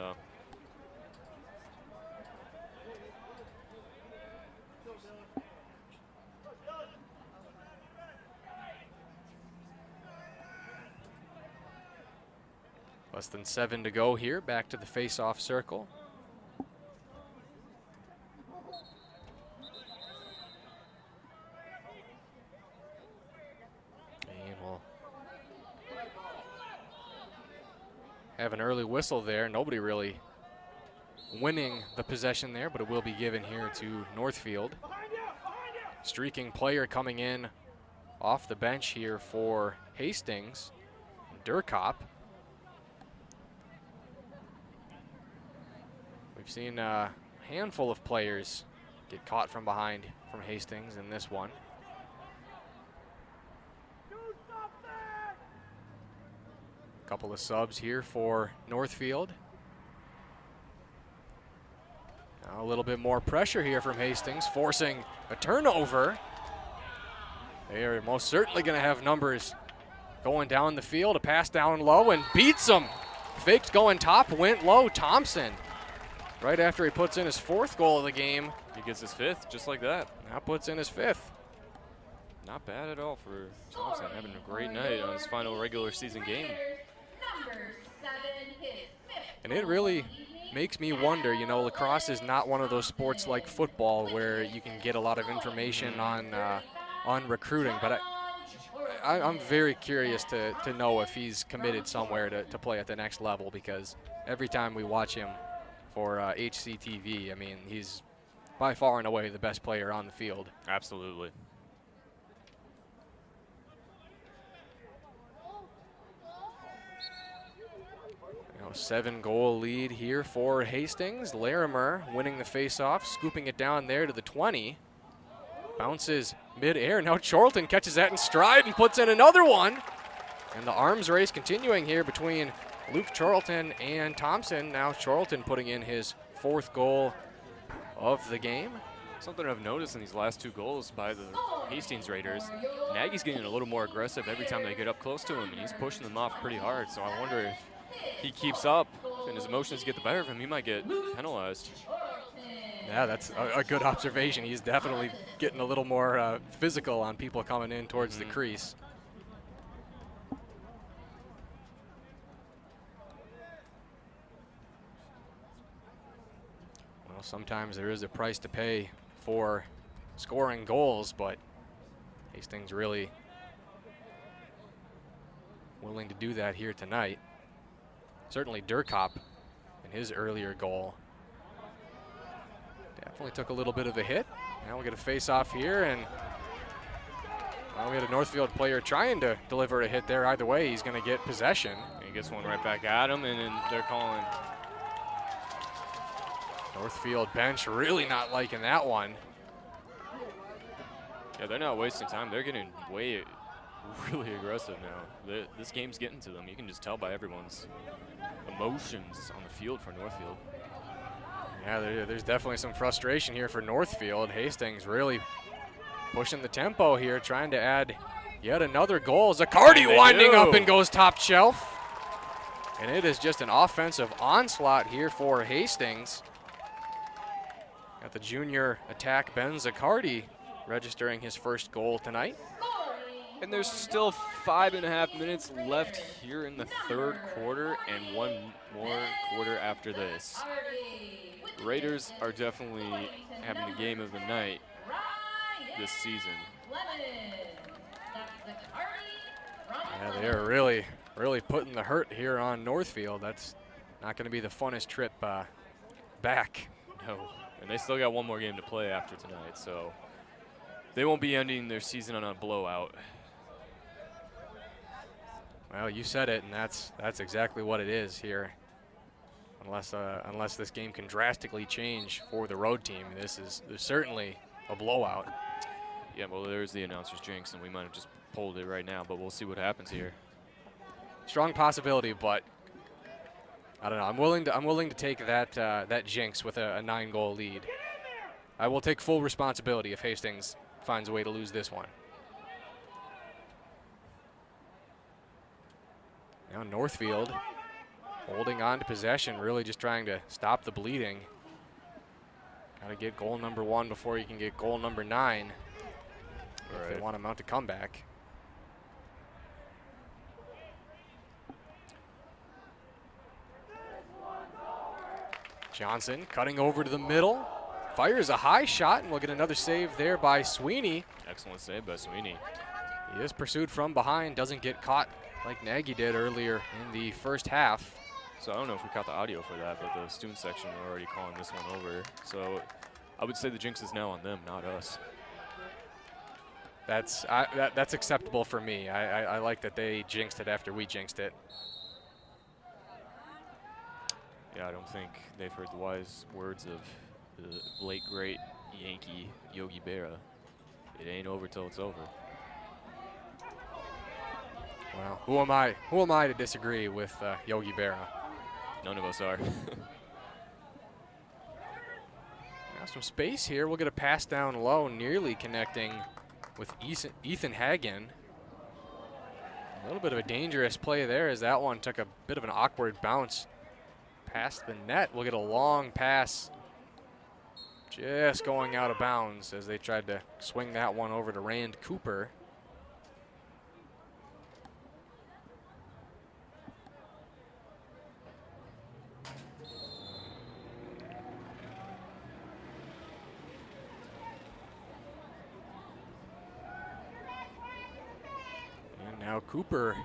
Less than 7 to go here. Back to the face-off circle. And we'll have an early whistle there. Nobody really winning the possession there, but it will be given here to Northfield. Streaking player coming in off the bench here for Hastings, Durkop. We've seen a handful of players get caught from behind from Hastings in this one. Couple of subs here for Northfield. Now a little bit more pressure here from Hastings, forcing a turnover. They are most certainly going to have numbers going down the field. A pass down low and beats them. Faked going top, went low. Thompson, right after he puts in his 4th goal of the game. He gets his 5th, just like that. Now puts in his 5th. Not bad at all for Thompson, having a great night on his final regular season game. And it really makes me wonder, you know, lacrosse is not one of those sports like football where you can get a lot of information on recruiting, but I'm very curious to know if he's committed somewhere to play at the next level, because every time we watch him for HCTV, I mean, he's by far and away the best player on the field. Absolutely. You know, 7-goal lead here for Hastings. Larimer winning the faceoff, scooping it down there to the 20. Bounces mid-air. Now Charlton catches that in stride and puts in another one. And the arms race continuing here between Luke Charlton and Thompson. Now Charlton putting in his 4th goal of the game. Something I've noticed in these last 2 goals by the Hastings Raiders, Nagy's getting a little more aggressive every time they get up close to him, and he's pushing them off pretty hard. So I wonder if he keeps up and his emotions get the better of him, he might get penalized. Yeah, that's a good observation. He's definitely getting a little more physical on people coming in towards the crease. Well, sometimes there is a price to pay for scoring goals, but Hastings really willing to do that here tonight. Certainly Durkop in his earlier goal definitely took a little bit of a hit. Now we'll get a face-off here, and well, we had a Northfield player trying to deliver a hit there. Either way, he's going to get possession. And he gets one right back at him, and then they're calling. Northfield bench really not liking that one. Yeah, they're not wasting time. They're getting really aggressive now. This game's getting to them. You can just tell by everyone's emotions on the field for Northfield. Yeah, there's definitely some frustration here for Northfield. Hastings really pushing the tempo here, trying to add yet another goal. Zaccardi winding up and goes top shelf. And it is just an offensive onslaught here for Hastings. Got the junior attack, Ben Zaccardi, registering his 1st goal tonight. And there's still 5.5 minutes left here in the 3rd quarter and 1 more quarter after this. Raiders are definitely having the game of the night this season. Yeah, they are really putting the hurt here on Northfield. That's not going to be the funnest trip back. No, and they still got 1 more game to play after tonight, so they won't be ending their season on a blowout. Well, you said it, and that's exactly what it is here. Unless this game can drastically change for the road team, there's certainly a blowout. Yeah, well, there's the announcer's jinx, and we might have just pulled it right now, but we'll see what happens here. Strong possibility, but I don't know. I'm willing to take that jinx with a 9-goal lead. I will take full responsibility if Hastings finds a way to lose this one. Now Northfield holding on to possession, really just trying to stop the bleeding. Got to get goal number 1 before you can get goal number 9 if they want to mount a comeback. Johnson cutting over to the middle, fires a high shot, and we'll get another save there by Sweeney. Excellent save by Sweeney. He is pursued from behind, doesn't get caught like Nagy did earlier in the 1st half. So I don't know if we caught the audio for that, but the student section are already calling this one over. So I would say the jinx is now on them, not us. That's acceptable for me. I like that they jinxed it after we jinxed it. Yeah, I don't think they've heard the wise words of the late, great Yankee Yogi Berra. It ain't over till it's over. Well, who am I? Who am I to disagree with Yogi Berra? None of us are. Now some space here. We'll get a pass down low, nearly connecting with Ethan Hagen. A little bit of a dangerous play there as that one took a bit of an awkward bounce past the net. We'll get a long pass just going out of bounds as they tried to swing that one over to Rand Cooper. And now Cooper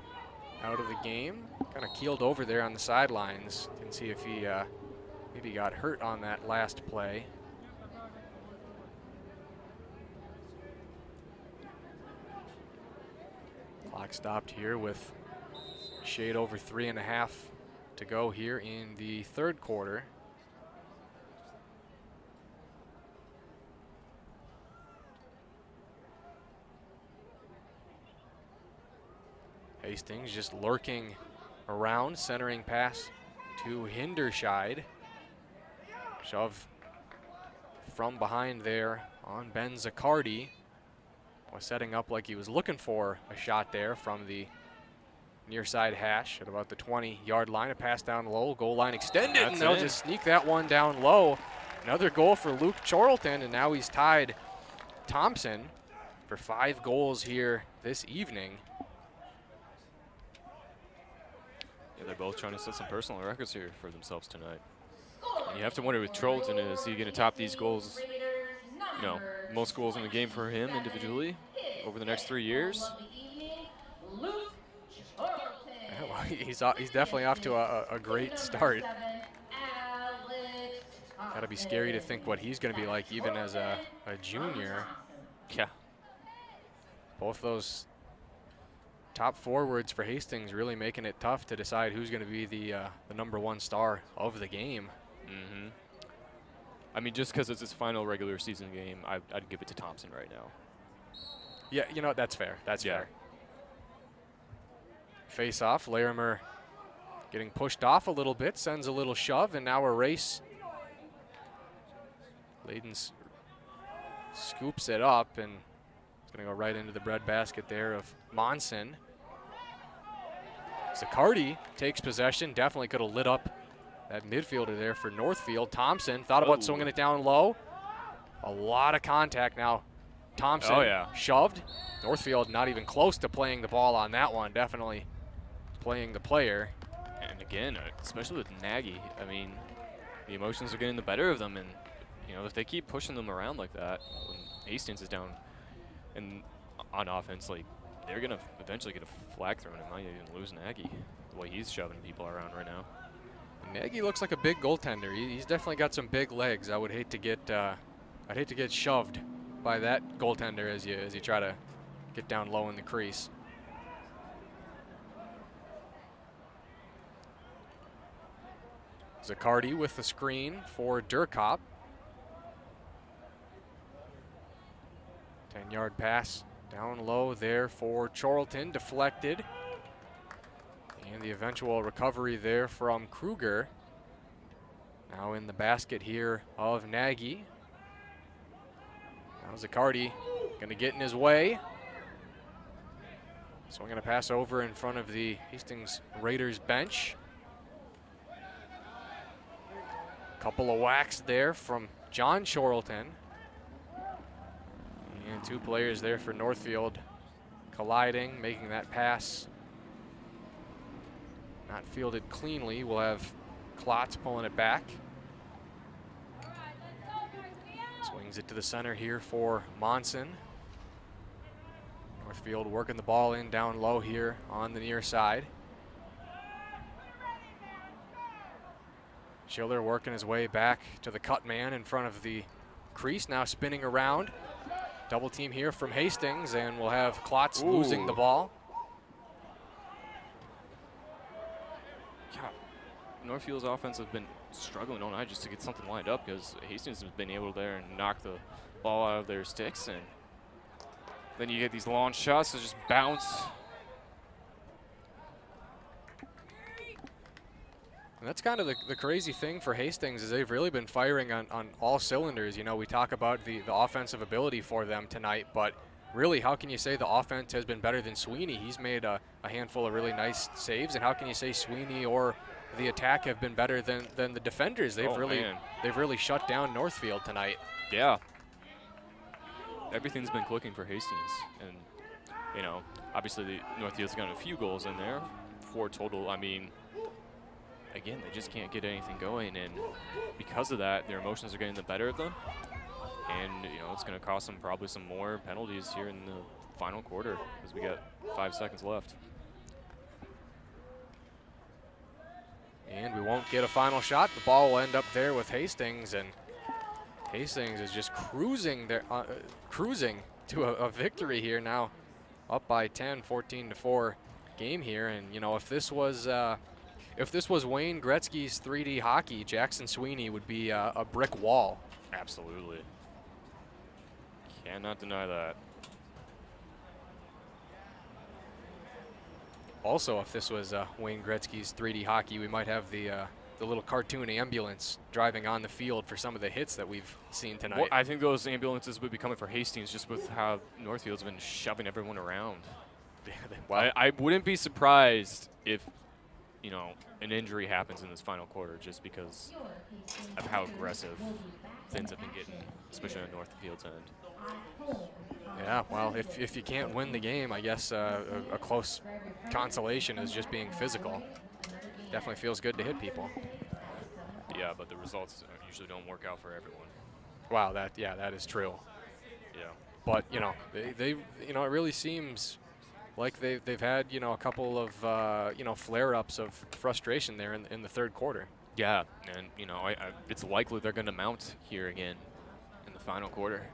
out of the game, kind of keeled over there on the sidelines. Can see if he maybe got hurt on that last play. Clock stopped here with shade over 3.5 to go here in the third quarter. Hastings just lurking around, centering pass to Hinderscheid. Shove from behind there on Ben Zaccardi. Was setting up like he was looking for a shot there from the near side hash at about the 20-yard line. A pass down low, goal line extended, and they'll just sneak that one down low. Another goal for Luke Chorlton, and now he's tied Thompson for 5 goals here this evening. Yeah, they're both trying to set some personal records here for themselves tonight. And you have to wonder with Chorlton, is he going to top these goals? You know, most goals in the game for him individually over the next 3 years. Yeah, well, he's definitely off to a great start. Got to be scary to think what he's going to be like even as a junior. Yeah. Both those top forwards for Hastings really making it tough to decide who's going to be the #1 star of the game. Mm-hmm. I mean, just because it's his final regular season game, I'd give it to Thompson right now. Yeah, you know, that's fair. That's fair. Face off, Larimer getting pushed off a little bit, sends a little shove, and now a race. Layden scoops it up, and it's going to go right into the breadbasket there of Monson. Zaccardi takes possession, definitely could have lit up that midfielder there for Northfield. Thompson thought about swinging it down low. A lot of contact now. Thompson shoved. Northfield not even close to playing the ball on that one. Definitely playing the player. And again, especially with Nagy, I mean, the emotions are getting the better of them. And, you know, if they keep pushing them around like that, when Hastings is down and on offense, like, they're going to eventually get a flag thrown and might even lose Nagy the way he's shoving people around right now. Nagy looks like a big goaltender. He's definitely got some big legs. I would hate to get shoved by that goaltender as you try to get down low in the crease. Zaccardi with the screen for Durkop. 10-yard pass down low there for Chorlton, deflected. And the eventual recovery there from Kruger. Now in the basket here of Nagy. Now Zaccardi going to get in his way. So I'm going to pass over in front of the Hastings Raiders bench. Couple of whacks there from John Chorlton. And 2 players there for Northfield colliding, making that pass not fielded cleanly. We'll have Klotz pulling it back. Swings it to the center here for Monson. Northfield working the ball in down low here on the near side. Schiller working his way back to the cut man in front of the crease, now spinning around. Double team here from Hastings, and we'll have Klotz losing the ball. Northfield's offense has been struggling all night just to get something lined up because Hastings has been able there and knock the ball out of their sticks, and then you get these long shots that just bounce. And that's kind of the crazy thing for Hastings is they've really been firing on all cylinders. You know, we talk about the offensive ability for them tonight, but really, how can you say the offense has been better than Sweeney? He's made a handful of really nice saves, and how can you say Sweeney or the attack have been better than the defenders? They've really shut down Northfield tonight. Yeah. Everything's been clicking for Hastings, and you know, obviously the Northfield's got a few goals in there, 4 total. I mean, again, they just can't get anything going, and because of that, their emotions are getting the better of them. And, you know, it's going to cost them probably some more penalties here in the final quarter as we got 5 seconds left. And we won't get a final shot. The ball will end up there with Hastings, and Hastings is just cruising to a victory here now, up by 10, 14-4 game here. And, you know, if this was Wayne Gretzky's 3D hockey, Jackson Sweeney would be a brick wall. Absolutely. Cannot deny that. Also, if this was Wayne Gretzky's 3D hockey, we might have the little cartoon ambulance driving on the field for some of the hits that we've seen tonight. Well, I think those ambulances would be coming for Hastings just with how Northfield's been shoving everyone around. Well, I wouldn't be surprised if, you know, an injury happens in this final quarter just because of how aggressive things have been getting, especially on Northfield's end. Yeah, well, if you can't win the game, I guess a close consolation is just being physical. Definitely feels good to hit people. Yeah, but the results usually don't work out for everyone. Wow, that is true. Yeah. But, you know, they you know, it really seems like they've had, you know, a couple of, you know, flare-ups of frustration there in the third quarter. Yeah, and, you know, it's likely they're going to mount here again in the final quarter.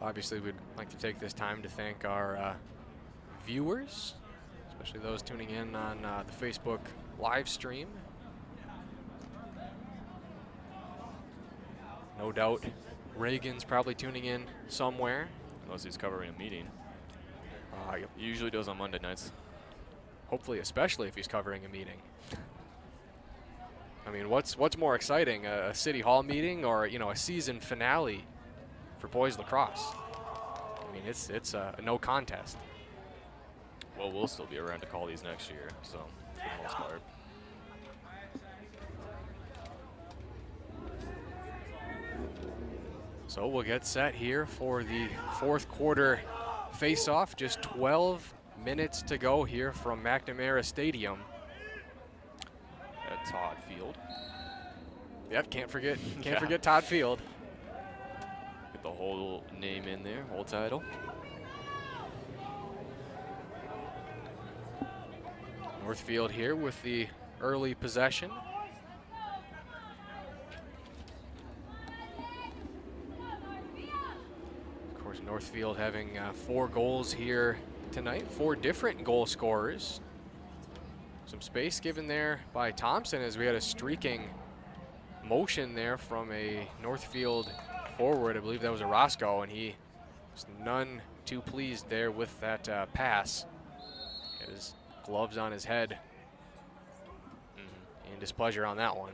Obviously, we'd like to take this time to thank our viewers, especially those tuning in on the Facebook live stream. No doubt Reagan's probably tuning in somewhere. Unless he's covering a meeting. Yep. He usually does on Monday nights. Hopefully, especially if he's covering a meeting. I mean, what's more exciting, a city hall meeting or, you know, a season finale for boys lacrosse? I mean, it's a no contest. Well, we'll still be around to call these next year, so for the most part. So we'll get set here for the fourth quarter face-off. Just 12 minutes to go here from McNamara Stadium. At Todd Field. Yep, can't forget Todd Field. Get the whole name in there, whole title. Northfield here with the early possession. Of course, Northfield having 4 goals here tonight, 4 different goal scorers. Some space given there by Thompson as we had a streaking motion there from a Northfield forward. I believe that was a Roscoe, and he was none too pleased there with that pass. Had his gloves on his head in displeasure on that one.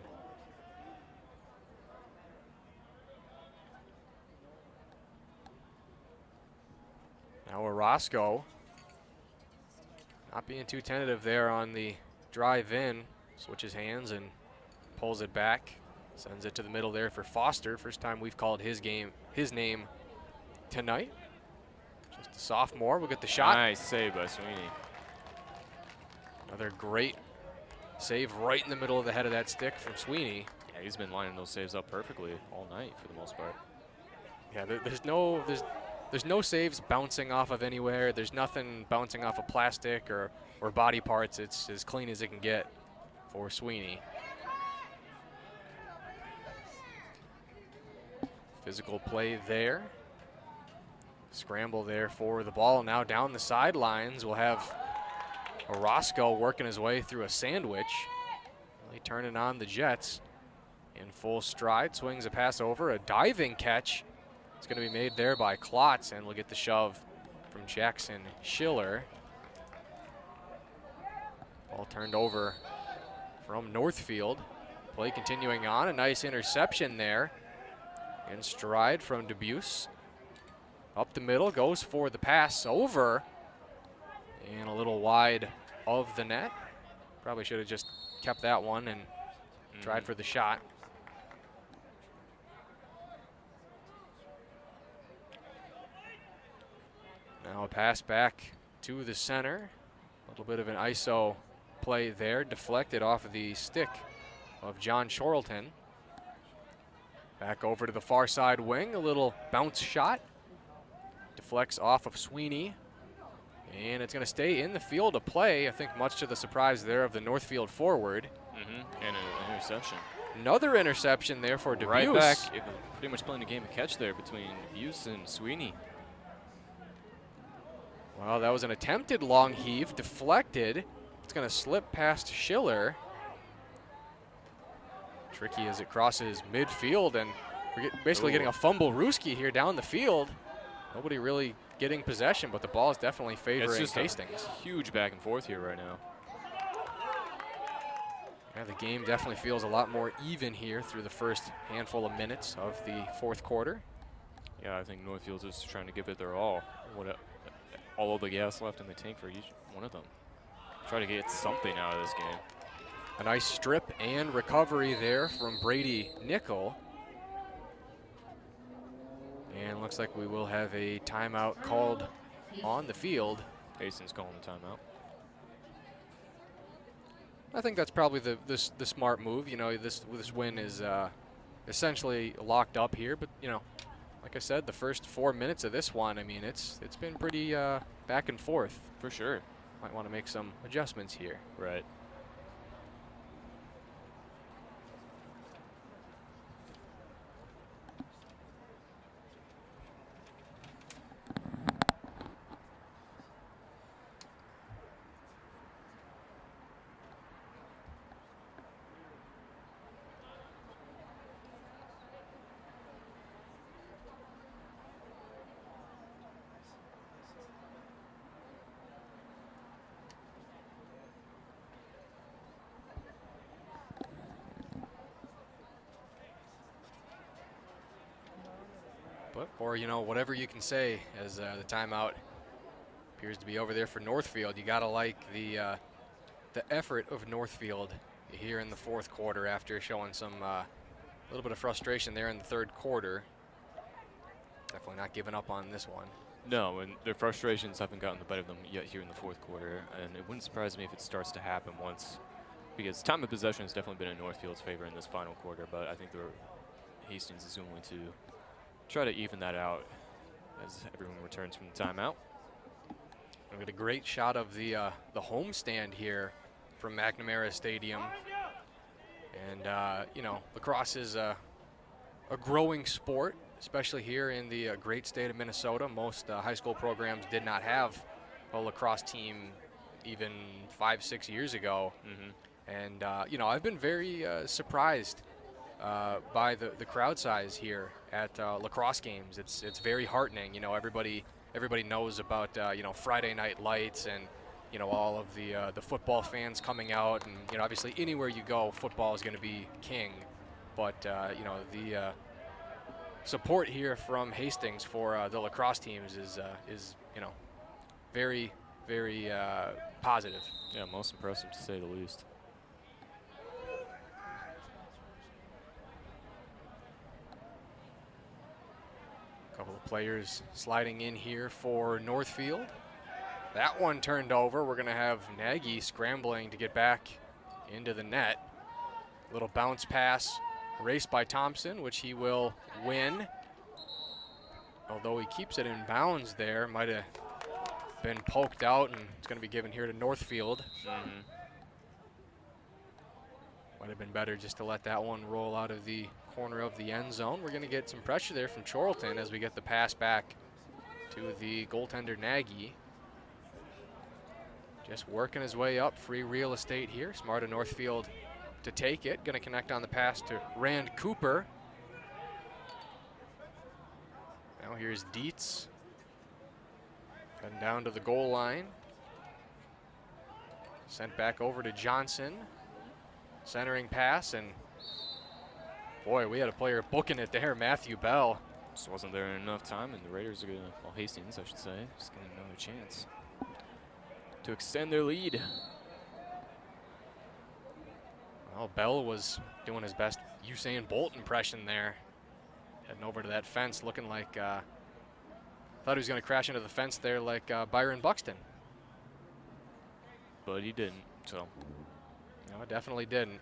Now a Roscoe not being too tentative there on the drive in, switches hands and pulls it back, sends it to the middle there for Foster. First time we've called his name tonight. Just a sophomore. We'll get the shot. Nice save by Sweeney. Another great save right in the middle of the head of that stick from Sweeney. Yeah, he's been lining those saves up perfectly all night for the most part. Yeah, there's no saves bouncing off of anywhere. There's nothing bouncing off of plastic or body parts. It's as clean as it can get for Sweeney. Physical play there. Scramble there for the ball. Now down the sidelines, we'll have Orozco working his way through a sandwich. Really turning on the Jets in full stride. Swings a pass over, a diving catch. It's going to be made there by Klotz, and we'll get the shove from Jackson Schiller. Ball turned over from Northfield. Play continuing on. A nice interception there. In stride from Debuse. Up the middle, goes for the pass over. And a little wide of the net. Probably should have just kept that one and tried for the shot. Now a pass back to the center. A little bit of an ISO play there. Deflected off of the stick of John Shorlton. Back over to the far side wing. A little bounce shot. Deflects off of Sweeney. And it's going to stay in the field of play, I think much to the surprise there of the Northfield forward. And an interception. Another interception there for Debuse. Right back, it was pretty much playing a game of catch there between Debuse and Sweeney. Well, that was an attempted long heave, deflected. It's going to slip past Schiller. Tricky as it crosses midfield, and we're basically getting a fumble-rooski here down the field. Nobody really getting possession, but the ball is definitely favoring Hastings. Huge back and forth here right now. Yeah, the game definitely feels a lot more even here through the first handful of minutes of the fourth quarter. Yeah, I think Northfield's just trying to give it their all. All of the gas left in the tank for each one of them. Try to get something out of this game. A nice strip and recovery there from Brady Nickel. And looks like we will have a timeout called on the field. Hastings calling the timeout. I think that's probably the smart move. You know, this win is essentially locked up here, but you know, like I said, the first 4 minutes of this one, I mean, it's been pretty back and forth. For sure. Might want to make some adjustments here. Right. Or, you know, whatever you can say as the timeout appears to be over there for Northfield. You got to like the effort of Northfield here in the fourth quarter after showing some little bit of frustration there in the third quarter. Definitely not giving up on this one. No, and their frustrations haven't gotten the better of them yet here in the fourth quarter, and it wouldn't surprise me if it starts to happen once, because time of possession has definitely been in Northfield's favor in this final quarter, but I think Hastings is going to try to even that out as everyone returns from the timeout. We've got a great shot of the homestand here from McNamara Stadium. And, you know, lacrosse is a growing sport, especially here in the great state of Minnesota. Most high school programs did not have a lacrosse team even 5-6 years ago. And, you know, I've been very surprised by the crowd size here at lacrosse games. It's very heartening. You know, everybody knows about you know, Friday night lights and, you know, all of the football fans coming out, and you know, obviously anywhere you go, football is going to be king. But you know, the support here from Hastings for the lacrosse teams is you know, very positive. Yeah, most impressive to say the least. Couple of players sliding in here for Northfield. That one turned over. We're going to have Nagy scrambling to get back into the net. Little bounce pass, race by Thompson, which he will win. although he keeps it in bounds there. Might have been poked out, and it's going to be given here to Northfield. Might have been better just to let that one roll out of the corner of the end zone. We're going to get some pressure there from Chorlton as we get the pass back to the goaltender Nagy. Just working his way up, free real estate here. Smart of Northfield to take it. Going to connect on the pass to Rand Cooper. Now here's Dietz. Heading down to the goal line. Sent back over to Johnson. Centering pass, and boy, we had a player booking it there, Matthew Bell. Just wasn't there enough time, and the Raiders are going to, well, Hastings, I should say, just getting another chance to extend their lead. Well, Bell was doing his best Usain Bolt impression there. Heading over to that fence, looking like, thought he was going to crash into the fence there like Byron Buxton. But he didn't, so. No, it definitely didn't.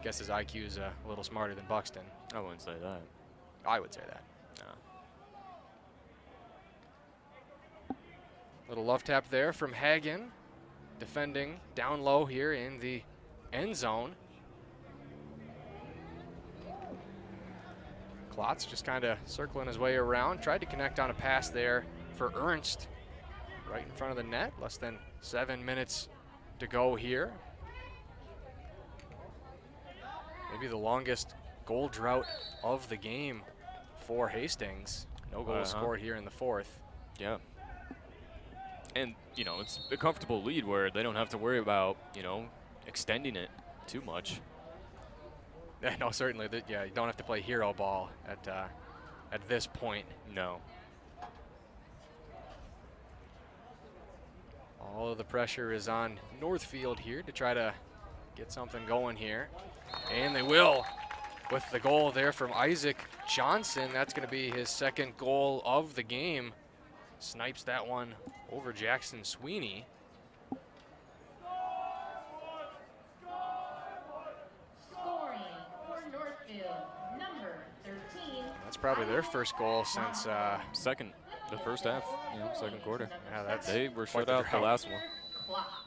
Guess his IQ is a little smarter than Buxton. I wouldn't say that. I would say that. No. Little love tap there from Hagen. Defending down low here in the end zone. Klotz just kind of circling his way around. Tried to connect on a pass there for Ernst. Right in front of the net. Less than 7 minutes to go here. Maybe the longest goal drought of the game for Hastings. No goals scored here in the fourth. Yeah. And, you know, it's a comfortable lead where they don't have to worry about, you know, extending it too much. Yeah, no, certainly. Yeah, you don't have to play hero ball at this point. No. All of the pressure is on Northfield here to try to get something going here. And they will with the goal there from Isaac Johnson. That's going to be his second goal of the game. Snipes that one over Jackson Sweeney. Scoring for Northfield, number 13. That's probably their first goal since Second, the first half, you know, second quarter. Yeah, that's They were quite shut the out the drought. last one. Clock.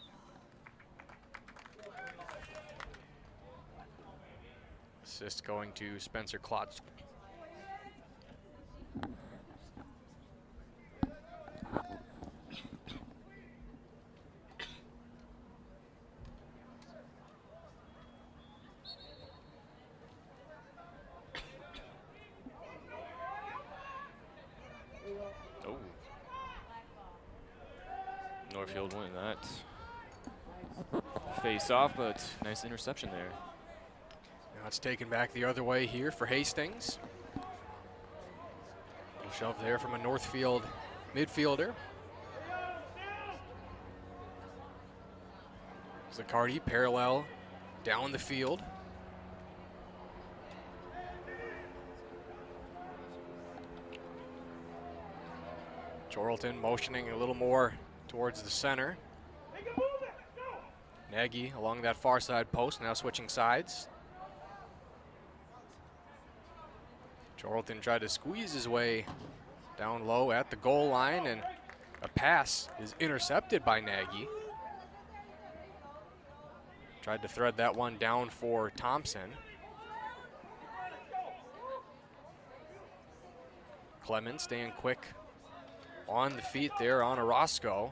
Assist going to Spencer Klotz. Oh. Northfield winning that face off, but nice interception there. Now it's taken back the other way here for Hastings. Little shove there from a Northfield midfielder. Zaccardi parallel down the field. Chorlton motioning a little more towards the center. Nagy along that far side post, now switching sides. Chorlton tried to squeeze his way down low at the goal line, and a pass is intercepted by Nagy. Tried to thread that one down for Thompson. Clemens staying quick on the feet there on Orozco.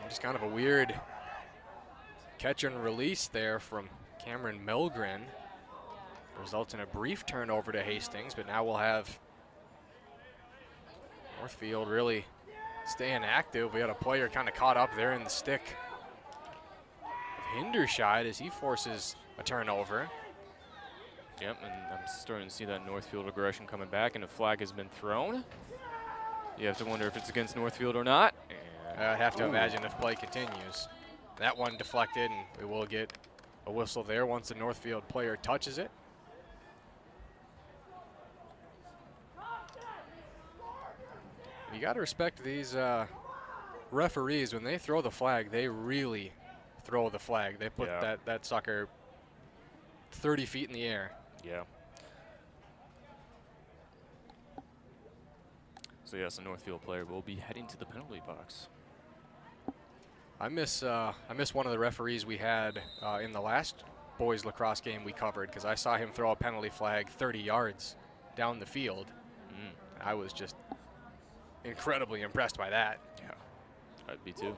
Just kind of a weird catch and release there from Cameron Milgren. Results in a brief turnover to Hastings, but now we'll have Northfield really staying active. We had a player kind of caught up there in the stick of Hinderscheid as he forces a turnover. Yep, and I'm starting to see that Northfield aggression coming back, and a flag has been thrown. You have to wonder if it's against Northfield or not. I'd have to imagine if play continues. That one deflected, and we will get a whistle there once the Northfield player touches it. You got to respect these referees. When they throw the flag, they really throw the flag. They put that sucker 30 feet in the air. Yeah. So yes, a Northfield player will be heading to the penalty box. I miss one of the referees we had in the last boys lacrosse game we covered, because I saw him throw a penalty flag 30 yards down the field. I was just incredibly impressed by that. Yeah, I'd be too.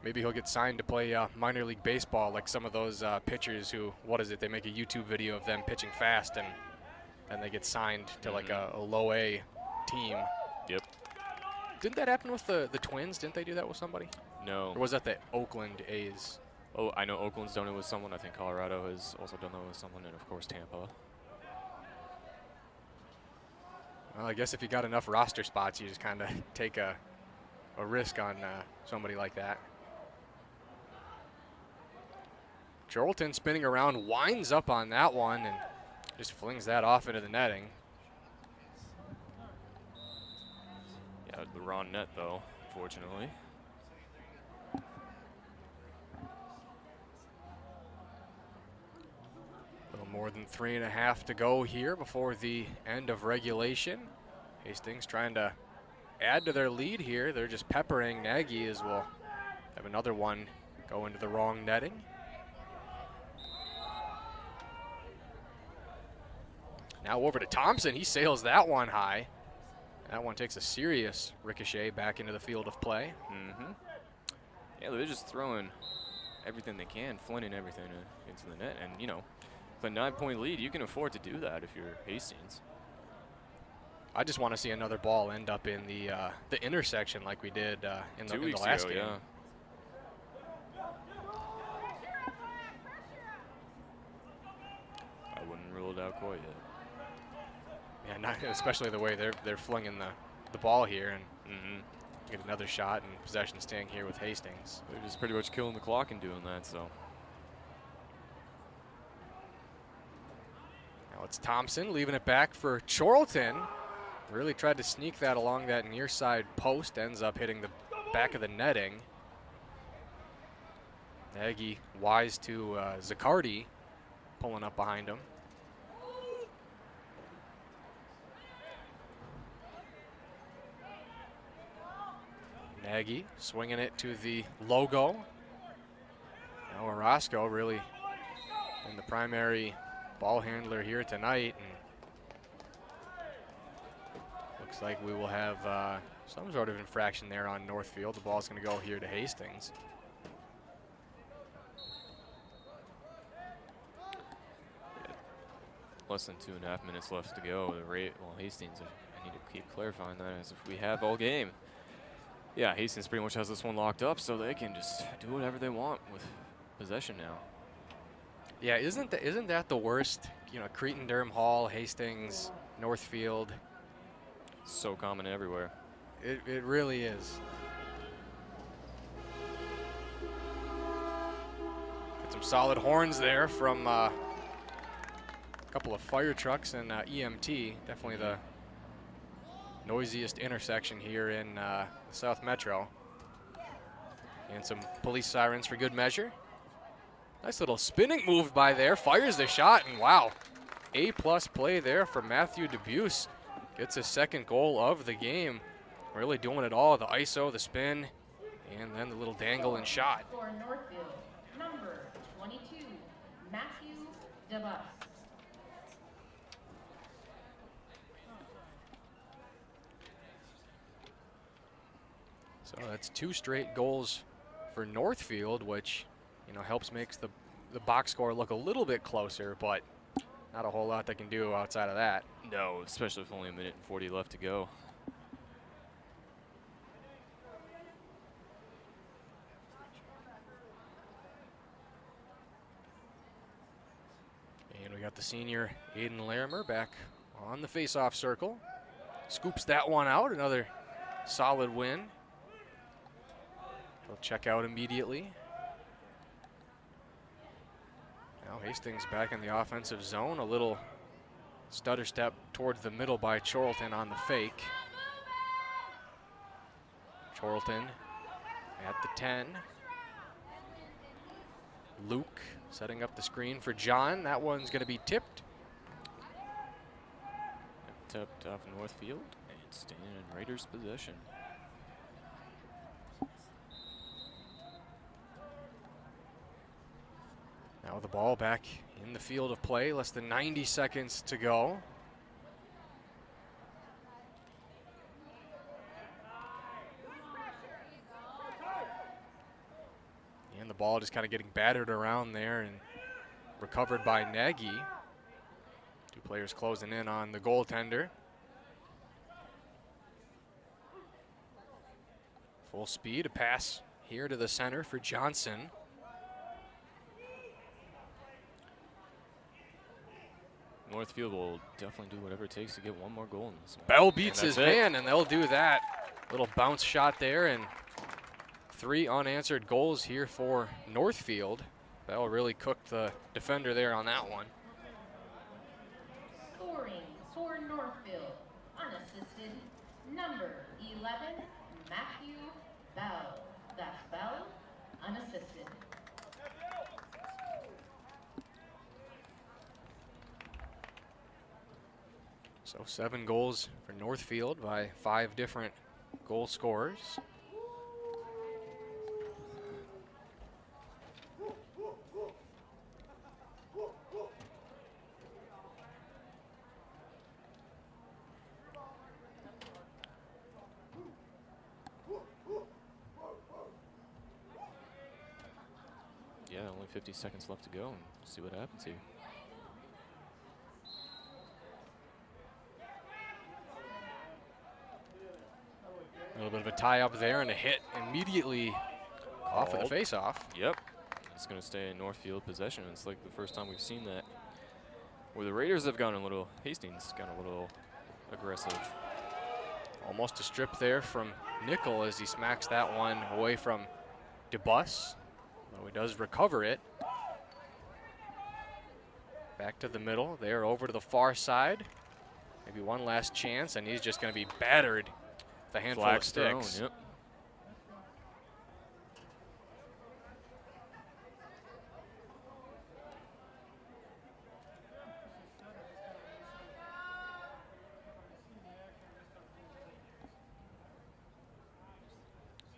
Maybe he'll get signed to play minor league baseball, like some of those pitchers who, what is it, they make a YouTube video of them pitching fast and they get signed to like a low A team. Yep. Didn't that happen with the Twins? Didn't they do that with somebody? No. Or was that the Oakland A's? Oh, I know Oakland's done it with someone. I think Colorado has also done that with someone, and of course Tampa. Well, I guess if you got enough roster spots, you just kind of take a risk on somebody like that. Charlton spinning around, winds up on that one, and just flings that off into the netting. Yeah, the wrong net, though, fortunately. A little more than 3.5 to go here before the end of regulation. Hastings trying to add to their lead here. They're just peppering Nagy, as we'll have another one go into the wrong netting. Now over to Thompson. He sails that one high. That one takes a serious ricochet back into the field of play. Yeah, they're just throwing everything they can, flinting everything into the net. And, you know, with a 9-point lead, you can afford to do that if you're Hastings. I just want to see another ball end up in the intersection like we did in the last game. Yeah. I wouldn't rule it out quite yet. Yeah, not, especially the way they're flinging the ball here, and get another shot and possession staying here with Hastings. They're just pretty much killing the clock and doing that, so. Now it's Thompson leaving it back for Charlton. Really tried to sneak that along that near side post, ends up hitting the back of the netting. Nagy wise to Zaccardi, pulling up behind him. Nagy swinging it to the logo. Now Orozco really in the primary ball handler here tonight, and looks like we will have some sort of infraction there on Northfield. The ball's going to go here to Hastings. Less than 2.5 minutes left to go. The rate, well, Hastings, I need to keep clarifying that as if we have all game. Yeah, Hastings pretty much has this one locked up, so they can just do whatever they want with possession now. Yeah, isn't that the worst? You know, Cretin, Durham Hall, Hastings, Northfield. So common everywhere. It really is. Got some solid horns there from a couple of fire trucks and EMT. Definitely the noisiest intersection here in South Metro. And some police sirens for good measure. Nice little spinning move by there. Fires the shot, and wow. A-plus play there for Matthew Debuse. Gets his second goal of the game. Really doing it all. The ISO, the spin, and then the little dangle and shot. For Northfield, number 22, Matthew DeBus. So that's 2 straight goals for Northfield, which, you know, helps makes the box score look a little bit closer, but not a whole lot they can do outside of that. No, especially with only 1:40 left to go. And we got the senior Aiden Larimer back on the face-off circle. Scoops that one out, another solid win. He'll check out immediately. Now Hastings back in the offensive zone. A little stutter step towards the middle by Charlton on the fake. Chorlton at the 10. Luke setting up the screen for John. That one's going to be tipped. Tipped off Northfield and staying in Raiders' possession. Now the ball back in the field of play. Less than 90 seconds to go. And the ball just kind of getting battered around there and recovered by Nagy. Two players closing in on the goaltender. Full speed, a pass here to the center for Johnson. Northfield will definitely do whatever it takes to get one more goal in this one. Bell beats his it. man, and they'll do that. Little bounce shot there, and 3 unanswered goals here for Northfield. Bell really cooked the defender there on that one. Scoring for Northfield, unassisted, number 11, Matthew Bell. That's Bell, unassisted. So 7 goals for Northfield by 5 different goal scorers. Yeah, only 50 seconds left to go, and see what happens here. A little bit of a tie up there and a hit immediately off of the face-off. Yep. It's going to stay in Northfield possession. It's like the first time we've seen that. Where the Raiders have gone a little, Hastings got a little aggressive. Almost a strip there from Nickel as he smacks that one away from DeBus. Though he does recover it. Back to the middle. There over to the far side. Maybe one last chance, and he's just going to be battered with a handful of sticks. Yep.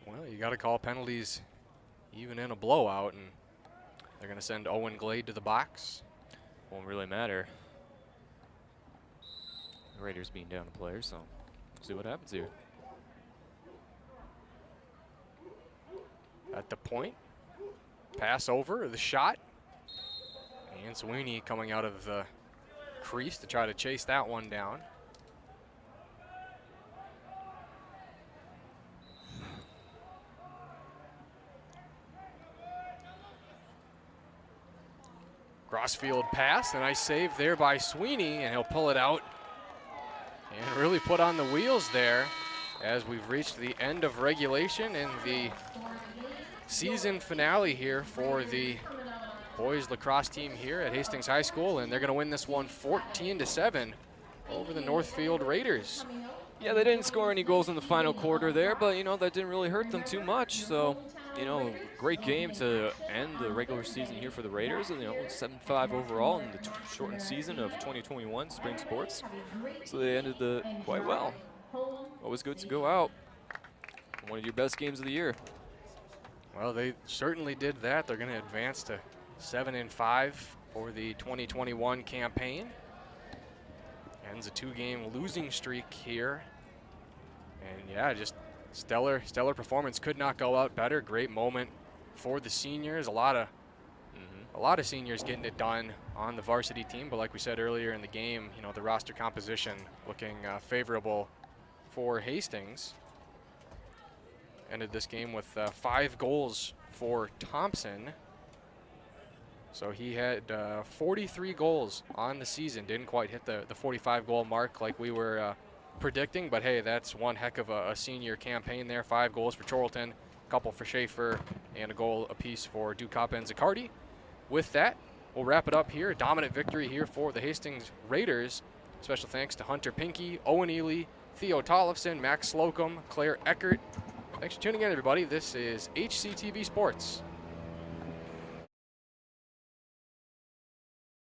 Well, you got to call penalties even in a blowout, and they're going to send Owen Glade to the box. Won't really matter. The Raiders being down a player, so we'll see what happens here. At the point, pass over, the shot, and Sweeney coming out of the crease to try to chase that one down. Crossfield pass, a nice save there by Sweeney, and he'll pull it out and really put on the wheels there as we've reached the end of regulation and the season finale here for the boys lacrosse team here at Hastings High School, and they're going to win this one 14-7 over the Northfield Raiders. Yeah, they didn't score any goals in the final quarter there, but, you know, that didn't really hurt them too much. So, you know, great game to end the regular season here for the Raiders. And, you know, 7-5 overall in the shortened season of 2021 spring sports. So they ended quite well. Always good to go out. One of your best games of the year. Well, they certainly did that. They're going to advance to 7-5 for the 2021 campaign. Ends a 2-game losing streak here. And yeah, just stellar performance. Could not go out better. Great moment for the seniors. A lot of seniors getting it done on the varsity team, but like we said earlier in the game, you know, the roster composition looking favorable for Hastings. Ended this game with 5 goals for Thompson. So he had 43 goals on the season. Didn't quite hit the 45-goal mark like we were predicting, but hey, that's one heck of a senior campaign there. 5 goals for Chorlton, a couple for Schaefer, and a goal apiece for Dukop and Zaccardi. With that, we'll wrap it up here. A dominant victory here for the Hastings Raiders. Special thanks to Hunter Pinkey, Owen Ely, Theo Tollefson, Max Slocum, Claire Eckert, Thanks for tuning in, everybody. This is HCTV Sports.